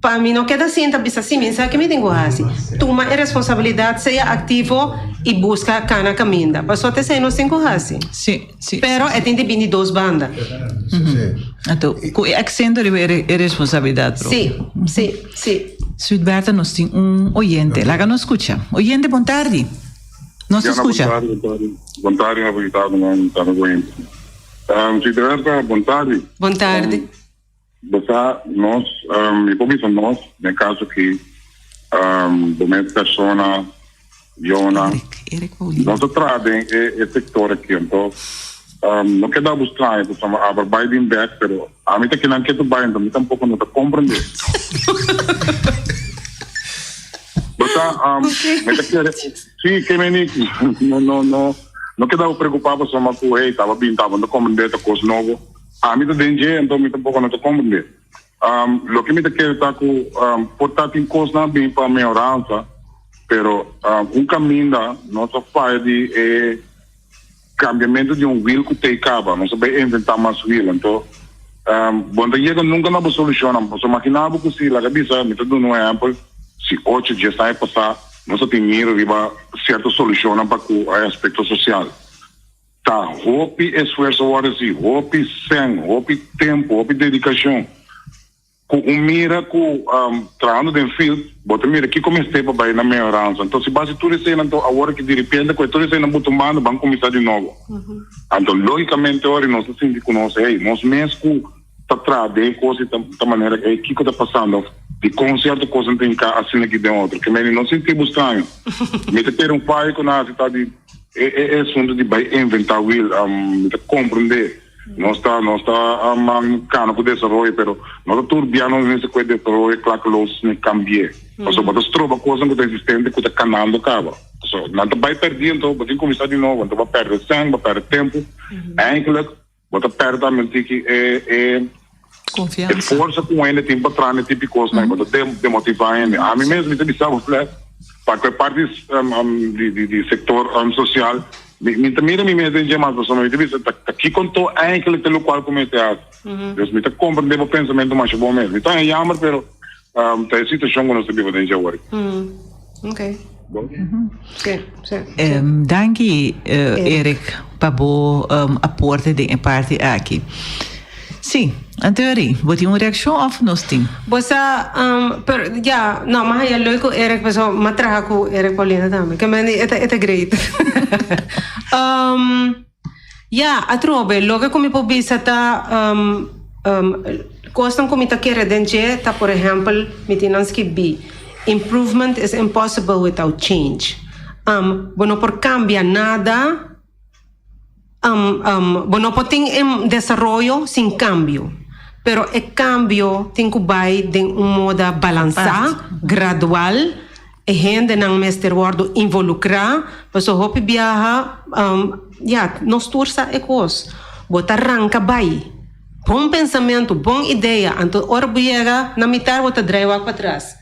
Para mim não queda assim, tá assim, me sabe que me tenho assim. Toma a responsabilidade, seja ativo e busca cada caminho. Passou até ser nós temos assim. Sim. Pero é tem de 22 bandas. Então, o accento é responsabilidade. Sim. Suidberta, nós temos oyente. Lá nos escuta. Oyente, boa tarde. Nos escuta. Boa tarde, habilitado, não está no oyente. Suidberta, boa tarde. Boa tarde. Nós, e por isso nós, no caso que momento persona, Jona, nós trazemos esse sector aqui, então não queda buscar, então a buying back, pero a mim tá que não quer buy, então tampouco não tá compreender. Sim, que me não queda preocupado só mas o estava bem, tava não compreender a coisa nova. A mim tá danger, então me tampouco não tá compreender. Lo que me tá quer tá com portar em coisa bem para melhorança, pero caminho não só faz de cambiamento de wheel que te acaba, não sabe inventar mais wheel, então quando chega nunca não soluciona, você imaginava que se a cabeça me tá dando um exemplo, se 8 dias sai passar, não só tem dinheiro riba certo soluciona para o aspecto social. Tá, hope esforço agora sim, hope sangue, hope tempo, hope dedicação. Com mira com trabalhando dentro field, bota mira que comecei para vai na melhorança. Então se base tudo isso aí então agora que de repente com tudo isso aí não boto mano, vamos começar de novo. Então logicamente agora nós assim que nós nós mesmo tá trazendo coisa da maneira que está passando de concerto coisa não tem cá assim aqui dentro, que mesmo não sentimos estranho. Me ter pai com a cidade é assunto de vai inventar will, de compreender. Não está cano com desenvolver, pero não está turbiando nesse coisa de desenvolver, claro que los não cambie. Porque você trova coisa que está existente, que está canando acaba. Não está vai perder, então você começar de novo, então vai perder sangue, vai perder tempo. Eigenlijk, você perde também que confiança. Força com ele, tempo atrás, tipo coisa, né? Você demotivar ele. A mim mesmo, me sabe, para que parte de sector social, me também me entende mais, mas me diz aqui contou eigenlijk pelo qual comecei a dus me compreender o pensamento mais bom mesmo. Então é jammer, pero tá a situação que nós temos de agora. Ok. Sim. Danke, Erik, para o aporte de parte aqui. Sim, Anteori, você uma reação ou não tem? Você, não, mas é leuk Erik, mas eu matraha com Erik Paulina também, que mani é great. A trobe, logo como eu bisa ta costam como ta querer dentje, ta por exemplo, mitinanski bi. Improvement is impossible without change. Bueno por cambia nada. Bueno, tem desarrollo sin cambio, pero el cambio tem que vai de modo balançar, gradual, e gente não mestre word involucrar, mas o hopi viaja, nos tursa e cos, bota arranca vai, bom pensamento, bom ideia, então ora viaja na mitad bota drive para trás,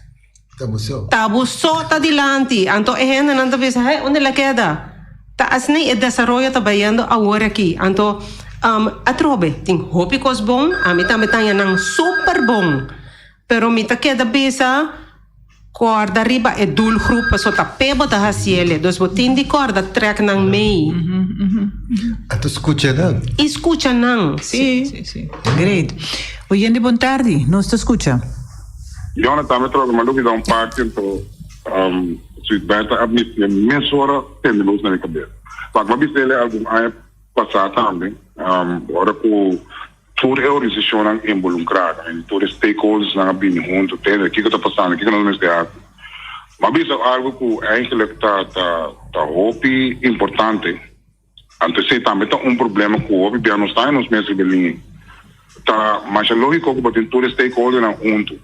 tabu só tá dilante, então e gente não tá vendo, hey, onde ela queda? Ta asni e desarrollo trabalhando agora aqui. Então, a trobe tem hópicos bom, a mim também tem nang super bom. Pero mi ta queda bisa corda riba é dul grupo so ta pebo ta hasiele. Dos botin di corda track nang mei. Tu escucha nang? Escucha nang. Sì. Great. Oyente, buon tardi. Non sto escucha. Jonathan, me trovo maluco da parte, então suit buiten ab niet mensen worden tendeloos naar de kabel. Wat we bestellen album aan passata também, ora com toda a organização ang involucrada, en toda stakeholders na bini junto, tendo que está passando, que nós mesmo mas isso é algo que eigenlijk tá hopi importante. Antes se também tá problema com hopi, bem não está nos mesmos belinhos. Tá, mas é lógico que tem toda stakeholders na junto.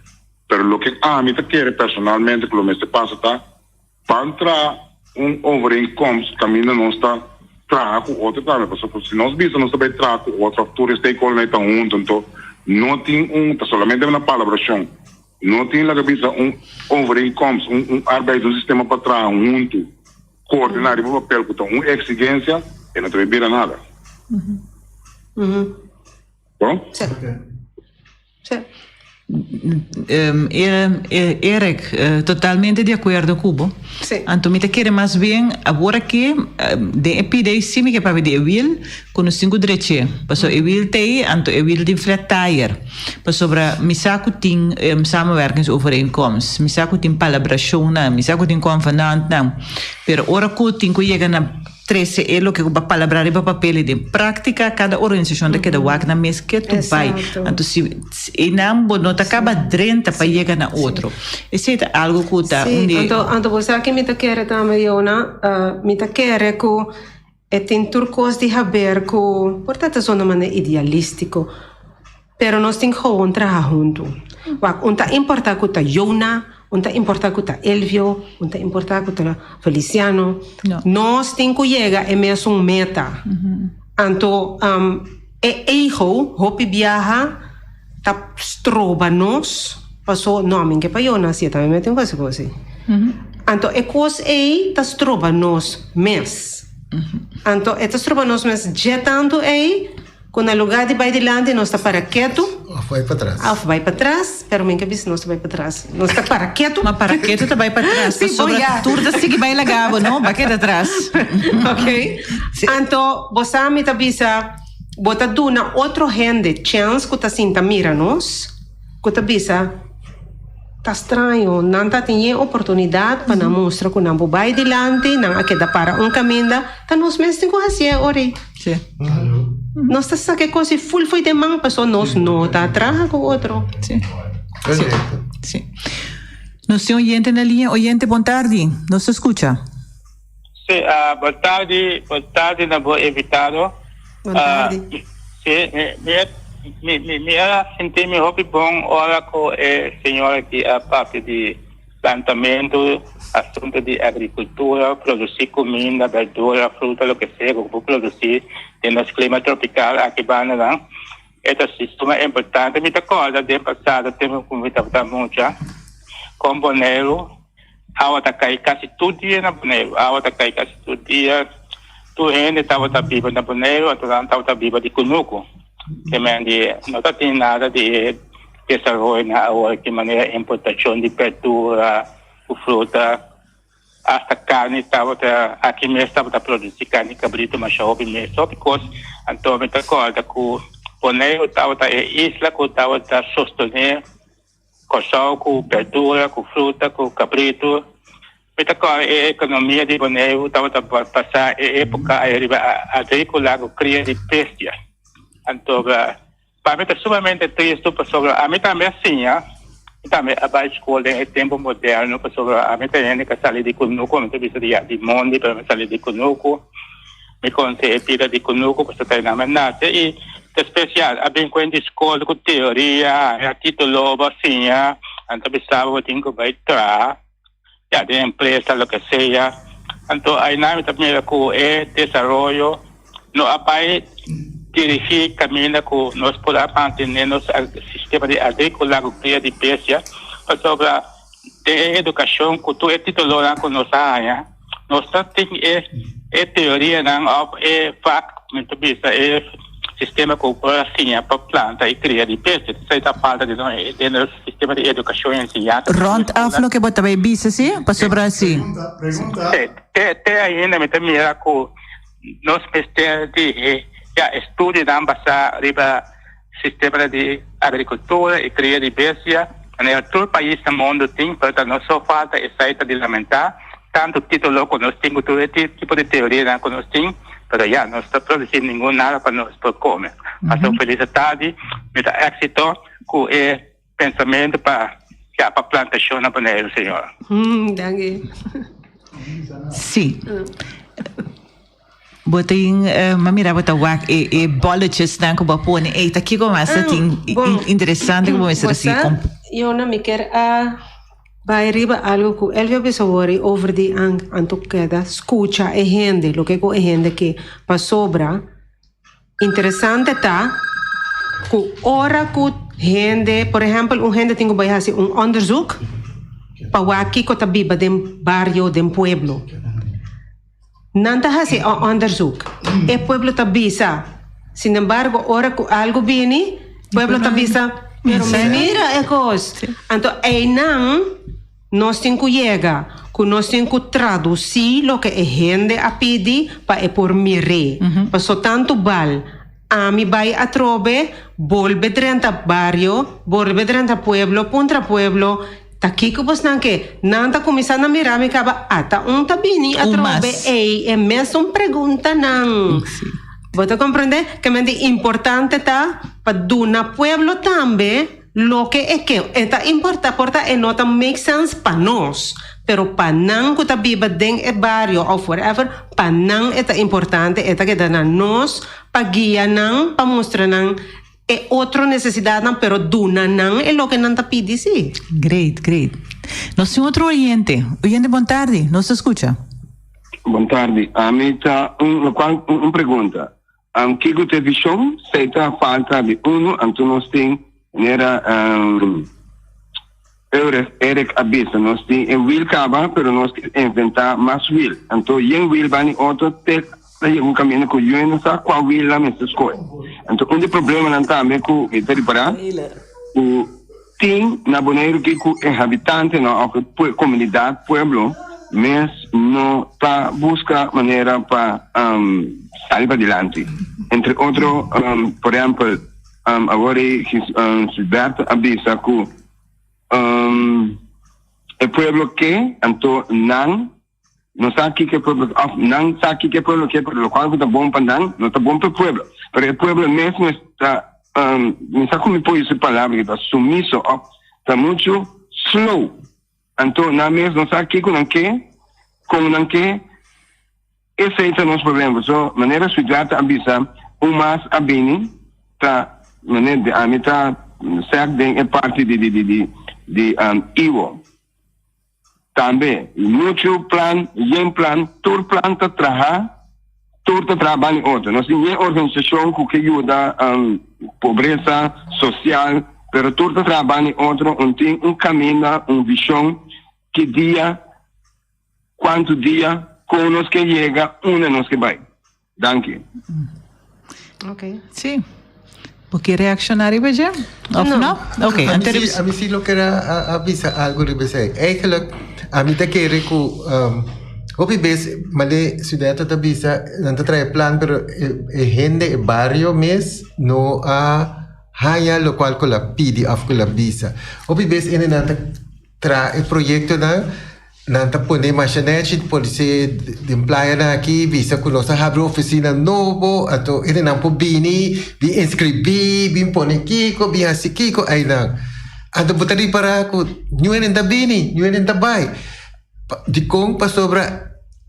Pero lo que a mí te quiere personalmente que lo que me pasa está para overeenkomst caminho não está traga com outro também, porque se nós vimos não sabe traga com outro fator stakeholder está junto, então não tem solamente uma palavra chão, não tem lá que overeenkomst, arbeid do sistema para trás junto, coordenar o papel que tem exigência e não tem nada. Bom? Sim. Erik, totalmente de acuerdo Cubo. Sí. Anto me te quiere más bien ahora que de epidei simi que para de will con os cinco dreche. Paso will tei anto will de flat tire. Paso sobre misaku tin samenwerkingsovereenkomst. Misaku tin palabração na, misaku tin convenant na. Pero ora ku tin ku llega na 13 é lo que va palabrar e papel de prática cada organização da cada wak na mes que tu vai. Então se enambo não acaba drenta para chegar na outro. Esse é algo que tá então você aqui me tá querer também Yona, me tá querer que tem turcos de haver que portanto é uma maneira idealístico. Pero nós tem que trabalhar junto. Wak unta importa que tá Yona, unta importa que tá Elvio, unta importa que tá Feliciano. Nós tem que chegar é mesmo meta. Então, erro, hopi viaja, tá stroba nós, passou nome que para Yona, se também metem coisa assim. Então, é coisa aí, tá stroba nós mes. Então, tá stroba nós mes, já tanto aí, quando o lugar de vai delante, nós está para quieto. Vai para trás. Vai para trás, pero minha cabeça nós vai para trás. Nós está para quieto. Mas para quieto tá vai para trás. Sim, sobre tudo assim que vai legal, não? Vai quieto atrás. Ok. Então, você me tá bisa, bota duna outro gente chance que tá sinta mira nós, que tá bisa, tá estranho, não tá tendo oportunidade para mostrar que não vai delante, não aqui dá para caminho, tá nos mesmos tem que fazer, ore. Sim. Nós tá sabe que coisa full foi de mão, pessoa nós não tá atrás com outro. Sim. Sim. Nós temos oyente na linha, oyente, boa tarde. Nos escuta? Sí, boa tarde na boa invitado. Boa tarde. Sim, me senti me hobby bom ora com a senhora que a parte de plantamento, assunto de agricultura, produzir comida, verdura, fruta, lo que seja, vou produzir em nosso clima tropical aqui Banana. Este sistema é importante. Me recorda do passado, temos convidado muito com Bonaire. Awa ta kai kasi tudia na Bonaire, awa ta kai kasi tudia. Tu gente estava ta viva na Bonaire, tu estava ta viva de Cunuco. Também não tem nada de desenvolver na awa de maneira importação de verdura, fruta, hasta carne estava aqui mesmo estava ta produzir carne cabrito, mas só houve mesmo só porque então me recorda que Bonaire estava ta isla que estava ta sostener com sal, com verdura, com fruta, com cabrito. A economia de Bonaire estava a passar a época agrícola, com cria de peixe. Então, para mim é sumamente triste, sobre a mim também assim, também a escola é tempo moderno, sobre a mim também que sair de Cunuco, a mim também de Monde, para mim sair de Cunuco, me conhece a vida de Cunuco, para estar na menata e especial, a bem com a escola com teoria, a título assim, então pensava que tinha que vai entrar, já de empresa, lo que seja, então aí na também com o desenvolvimento, não vai dirigir caminho com nós podemos manter nosso sistema de agrícola, com cria de peixe, sobre a educação, com tu é título lá com nossa área, nós temos a teoria, é fato, muito bem, é sistema com assim para planta e cria de peixe, isso é a parte do sistema de educação e ensinança. Rondaf lo que bota bem bisa sim, para sobre assim. Pergunta. Até ainda me temia com nós ministério de estudo da ambassada riba sistema de agricultura e cria de peixe, todo o país do mundo tem, portanto não só falta essa de lamentar, tanto título que nós temos, todo tipo de teoria que nós temos. Pero ya no está produciendo ningún nada para nosotros comer. Hasta felicidade, mucho éxito con el pensamiento para plantación na Bonaire, señora. Danke. Sim. Botin, mamira bota wak e bolletjes dan ko bapone e ta kiko masa ting interessante como essa assim. Eu não me quero vai riba algo que Elvio Besawari over the antoqueda escucha e gente lo que é gente que pa sobra interessante tá que ora que gente por exemplo gente tem que vai fazer onderzoek pa waki ko tabiba dem barrio dem pueblo nanta fazer onderzoek e pueblo tabisa sin embargo ora que algo viene pueblo tabisa pero mira é coisa então aí não nós temos que chegar, que nós temos que traduzir o que a gente a pedir para por mire. Passou tanto bal, a mim vai a trobe, volve dentro do barrio, volve dentro do pueblo, contra pueblo, tá aqui que você não quer, não tá começando a mirar, me acaba, tá tá bem, a trobe, é mesmo pergunta não. Você compreende? Que é importante tá para do na pueblo também. Lo que é importa e não make sense para nós, pero para não que tá viva dentro do barrio ou forever, para não é importante, é que dá nós para guiar não, para mostrar não é outra necessidade não, pero duna não é lo que não tá pedindo sim. Great. Nós temos outro oyente, boa tarde, nos escuta. Boa tarde, a mim tá uma pergunta, que a televisão se tá falta de então nós temos era Eric Abisa, nós temos um wheel cava, pero nós inventar mais wheel. Então, wheel vai em outro ter caminho com o não sabe qual wheel lá mesmo escolhe. Então, problema não está mesmo com o reparar. O tem na Bonaire que o habitante na comunidade pueblo, mas não está busca maneira para sair para adiante. Entre outros, por exemplo, agora Gilberto avisa que o pueblo que então não sabe que pueblo não sabe que pueblo que pelo qual está bom para não está bom para o pueblo, mas o pueblo mesmo está não sabe como pôr essa palavra que está sumiso, está muito slow, então na mesmo não sabe que como não quer esse é o nosso problema. So, maneira sujata avisa, mais a bem, tá, maneira, a mim tá, certo, é parte de Ivo. Também, muito plan, todo plan tá trabalha em outro. Nós temos uma organização que ajuda a pobreza social, mas todo trabalha em outro, tem caminho, uma visão, que dia, quanto dia, como nós que chega, onde nós que vai. Danke. Ok. Sim. Porque reaccionário vai já? Of não? Ok. A mim sim, eu quero avisar algo de você. Eigenlijk, a mim tá querendo que Opi bes, male ciudad ta bisa nanta trae plan pero gente barrio mes no haya lo cual con la pidi af con la visa. Opi bes ene nanta trae proyecto na nanta pone machinete policia de playa na aqui visa con nossa abre oficina novo ato ene nampo bini bi inscribi bi pone kiko bi hasi kiko ay na ato butari para ko nyuen da bini nyuen da bai di kong pa sobra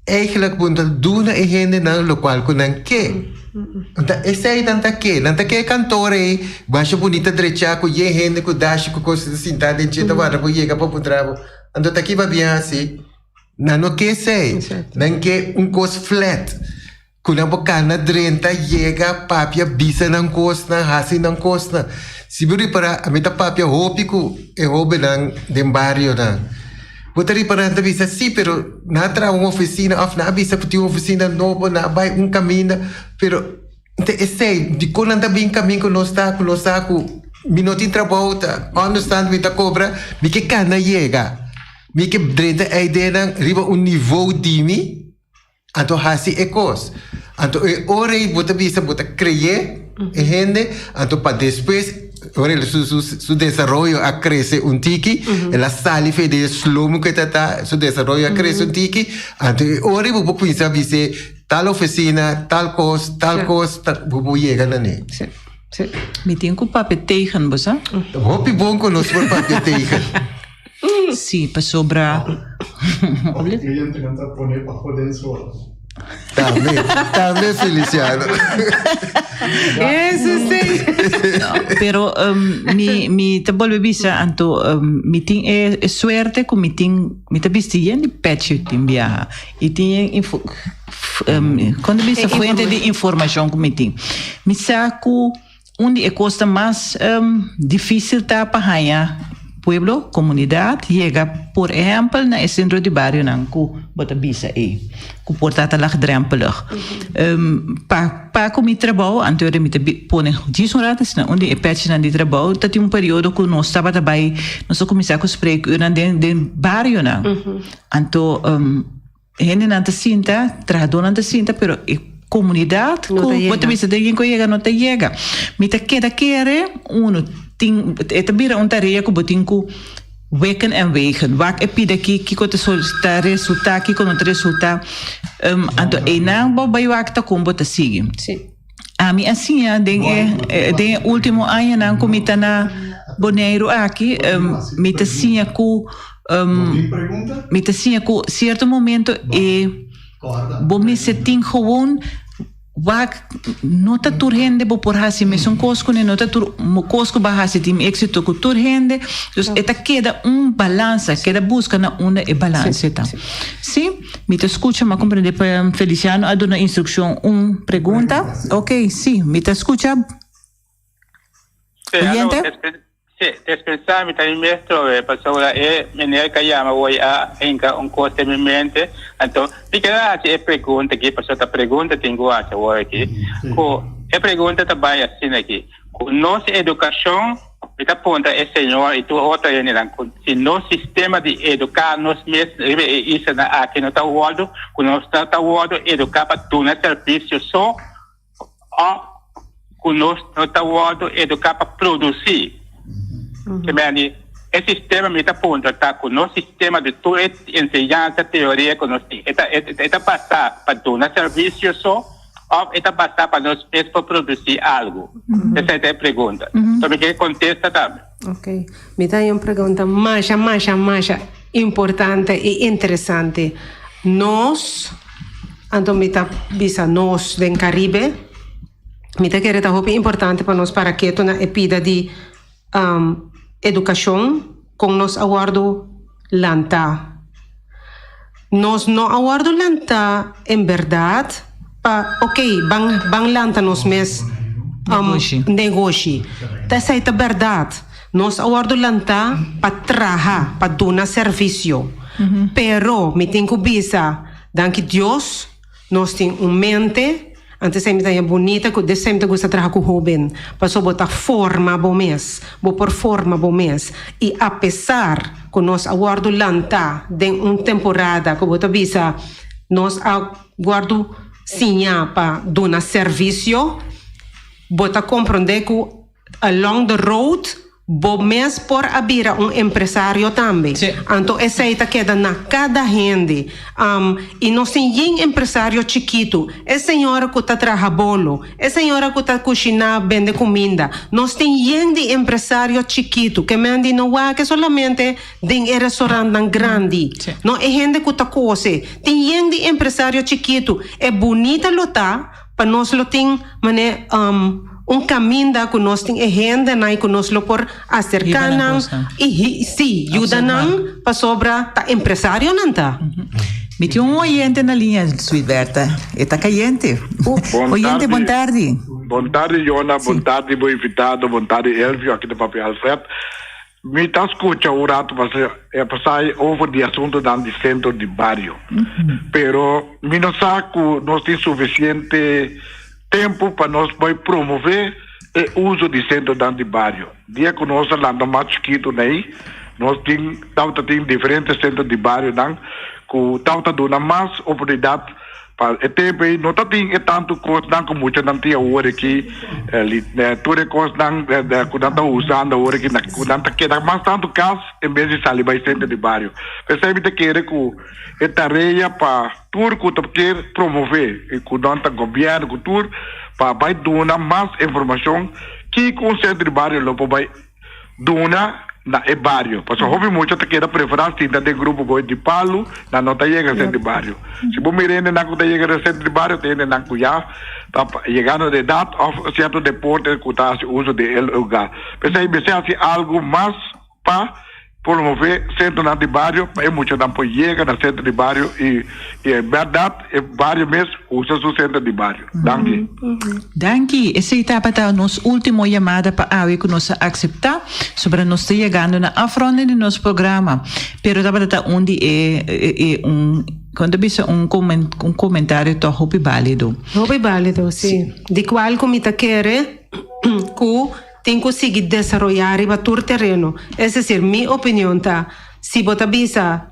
eigenlijk punta duna e gente na lo qual con anche e tanta che cantore baixo bonita drecha ko ye gente ko dash ko coisa sinta de cheta vara ko ye ka po trabo ando tá aqui va bien assim não que sei não que cos flat kuna bocana drenta chega papia bisa nan costa hasi nan costa siburi para a meta papia hopico e hobe nan dem barrio nan Botari para a visa, sim, pero na tra uma oficina, of na visa para uma oficina nova, na vai caminho, pero sei, de quando anda bem caminho com nós com minuto de trabalho, understand me tá cobra, me que cana chega, me que drenta a ideia na riba nível de mim, anto hasi ecos, anto ora bota visa bota criar, gente, anto para depois Ora, su desarrollo a crece un tiki, la salifa de slomo que está, su desarrollo a crece un tiki, entonces, ora, vou pensar, dice, tal oficina, tal cosa, vou llegar a ne. Sí. Me tenho que papel tegen, você? Hopi bom conosco por papel tegen. Sim, para sobrar. O cliente não está poner para poder solo. Também, Feliciano. Isso sim. Pero mi te vuelve visa anto mi ting é suerte com mi te viste de patch tim viaja e tinha quando visa fuente de informação com mi saco onde é costa mais difícil tá para pueblo, comunidade, chega, por exemplo, na centro de barrio, não, com bota bisa aí, com portata lá drempelig. Para com mi trabalho, anterior me te pone disonradas, onde é patch na de trabalho, tá tinha período que nós estava também, nós começar com spreek na de barrio, não. Então, gente não te sinta, trador não te sinta, pero comunidade, com bota bisa de quem chega não te chega. Me te queda het bira een tarefa que botinho weken en wegen. Waar heb je dat kiko te solicitar resultaat, kiko não te resultaat. Anto enang bij waar te combo te seguir. A mim assim de último ano não comita na Bonaire aqui, me te sinha com certo momento bom me se tem gewoon Wak nota turhende bo por hasi me son cosco ne nota tur cosco ba hasi tim éxito com turhende dus eta queda balança queda busca na una e balance tá sim me te escucha ma compreende para Feliciano a dona instrução pergunta ok sim me te escucha Dispensar mi también maestro pasora maneira que llama hoy a enca coste mi mente então fica a pergunta que pastora pergunta tenho a hoje aqui co pergunta também assim aqui com nossa educação está ponta é senhor e tu outra ele não se no sistema de educar nós mesmos isso na aqui não está o outro com nós está o outro educar para tu na serviço só com nós não está o outro educar para produzir que esse sistema me está ponto tá com o sistema de toda ensinança teoria que nós está passar para tu na serviço só ou está passar para nós mesmos para produzir algo essa é a pergunta então me quer contesta também ok me dá uma pergunta mais importante e interessante nós Então, mita bisa nós den Caribe. Mita querer tá hopi importante para nós para que na epida de educação com nós aguardo lanta. Nós não aguardo lanta em verdade. Ok, bang lanta nos mes negócio. Essa é a verdade. Nós aguardo lanta para trabalhar, para dar serviço. Pero, me tenho bisa, danke Deus, nós temos mente. Antes sempre tá bonita, que sempre gosta de trabalhar com jovem. Passou botar forma bom mês, por forma bom mês. E apesar que nós aguardo lanta de temporada, que botar bisa, nós aguardo sinha para dar serviço, botar compreender que along the road, bom mês por abrir empresário também. Então, essa aí queda na cada gente. E nós temos empresário chiquito. É senhora que está trabalhando bolo. É senhora que está cozinhando, vende comida. Nós temos de empresário chiquito. Que me não é que solamente em restaurante grande. Não é gente que está coisa. Tem de empresário chiquito. É bonita lotar, para nós lo tem, mané, caminho que nós temos gente na que nós lo por acercar e sim, ajuda para sobra tá empresário não tá. Me tinha oyente na linha, Suiberta. Está caliente. Oyente, boa tarde. Boa tarde, Jona. Boa tarde, bom invitado. Boa tarde, Elvio, aqui do Papi Alfred. Me está escutando o rato para passar over de assunto do centro de bairro. Pero, me não sabe que nós temos suficiente tempo para nós promover o uso de centro de bairro. Dia que nós falamos mais chiquito, nós temos diferentes centros de bairro, que estamos dando mais oportunidade para o tempo. Não tem tanto coisa como muitos não têm agora aqui, toda coisa que não estão usando agora aqui, que não queda mais tanto caso em vez de sair para o centro de bairro. Percebe que quer que é tarefa para tudo que quer promover, e que não está governo, que tudo, para vai dar mais informação que o centro de bairro não pode dar na bairro. Porque houve muito que quer preferência de grupo de Palo, na não chega centro de bairro. Se você mirando na que chega centro de bairro, tem na cuia, chegando de data, ou certo deporte que está uso de lugar. Percebe se algo mais para promover centro de bairro, é muito tempo chega no centro de bairro e é verdade, é bairro mesmo usa o centro de bairro. Danke. Danke. Essa etapa está nossa última chamada para a que nós aceitar sobre nós chegando na afronta de nosso programa. Pero está onde é quando bisa comentário to hopi válido. Hopi válido, sim. De qual comita quer que tem que conseguir desenvolver para todo terreno. É decir, minha opinião tá, se você visa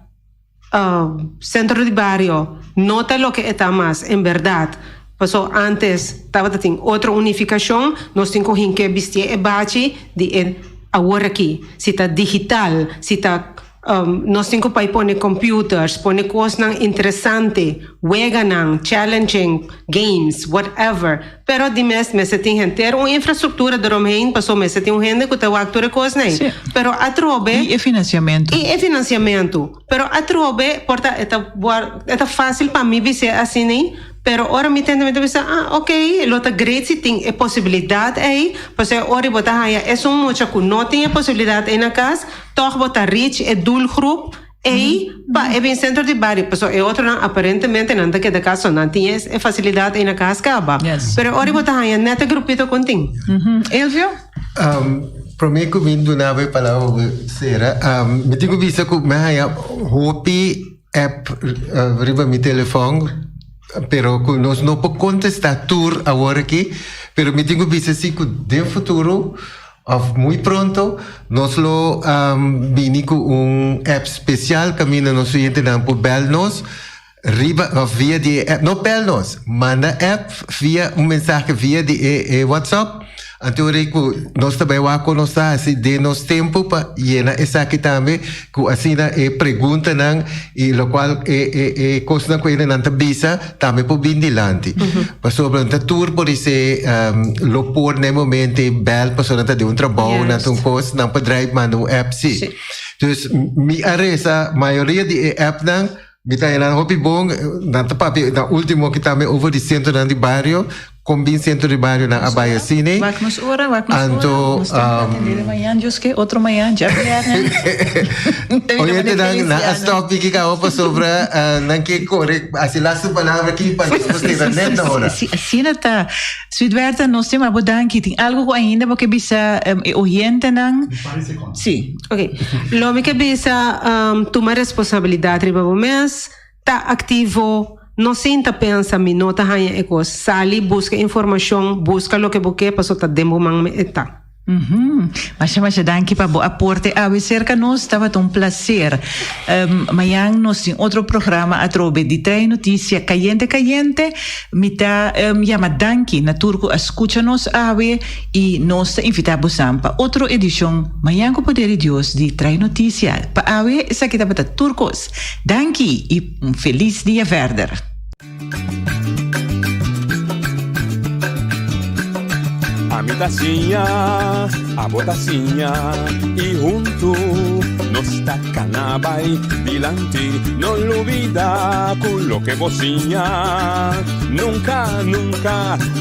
centro de bairro, nota o que está mais, em verdade. Passou antes, estava tendo outra unificação, nós temos que vestir e bate de agora aqui. Se está digital, se está nós temos que pôr computers, pôr coisas interessantes, challenging games, whatever. Pero de mês se tem ter uma infraestrutura de Romain, passou mês se tem gente que está a coisas, né? Pero a trobe e financiamento. Pero a trobe porta é fácil para mim ser assim, né? Pero ora me tenta pensar, ok, lota great se tem a possibilidade aí, porque ora botar aí é um muito que não tem a possibilidade aí na casa, toch botar rich é doelgroep aí para é bem centro de bairro, porque é outro aparentemente não tem que da casa não tem a facilidade aí na casa acaba. Pero ora botar aí neta grupito contim. Elvio? Para mim que vindo na vai palavra será, me tenho visto que me há hopi app riba mi telefone. Pero nós não podemos contestar tudo agora aqui, pero me tenho visto assim que de futuro, muito pronto, nós lo vini com app especial que nós gente não pode bel-nos, riba via de app, não bel-nos, manda app via mensagem via de WhatsApp. Então, nós também vamos conostar assim, de nosso tempo para llenar essa aqui também, que assim, pergunta não, e o qual é coisa que ele não visa, também por bem dilante. Para sobre o tour, por isso, lo por no momento, bel, para sobre de trabalho, não coisa, não para drive, manda app, sim. Então, me arresa, a maioria de app não, Mita en hopi bong nata papi na último kita me over di centro dan di barrio combin centro di barrio na Abaya Cine. Waknos ora. Anto mayan Joske otro mayan ya. Oye te dan na stop iki ka opa sobra nan que correct asila su palavra aqui para você net na hora. Assim nata Sweetberta nós temos abodanki tem algo ainda porque bisa oyente nang. Sí. Okay. Lo que bisa tomar responsabilidade riba o mês tá ativo. Não sinta pensa minota hanya eko sali busca informação busca lo que boque paso ta demo mang me eta. Mas danke pa bo aporte a cerca nós estava um prazer. Amanhã nós tem outro programa a trobe de treino notícia caliente mita llama danke na turco escucha-nos ave e nós invitamos para outra edição amanhã com poder de Deus de treino notícia pa ave essa que estava turcos. Danke e feliz dia verder. A mi tacinha, a botacinha e junto nos tacanabay dilante, no lo olvida con lo que bocinha, nunca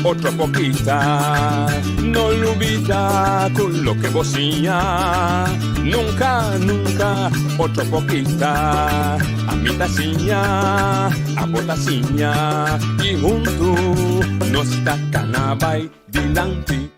otra poquita, no lo olvida con lo que bocinha, nunca otra poquita, a mi tacinha, a botacinha y junto nos tacanabay dilante.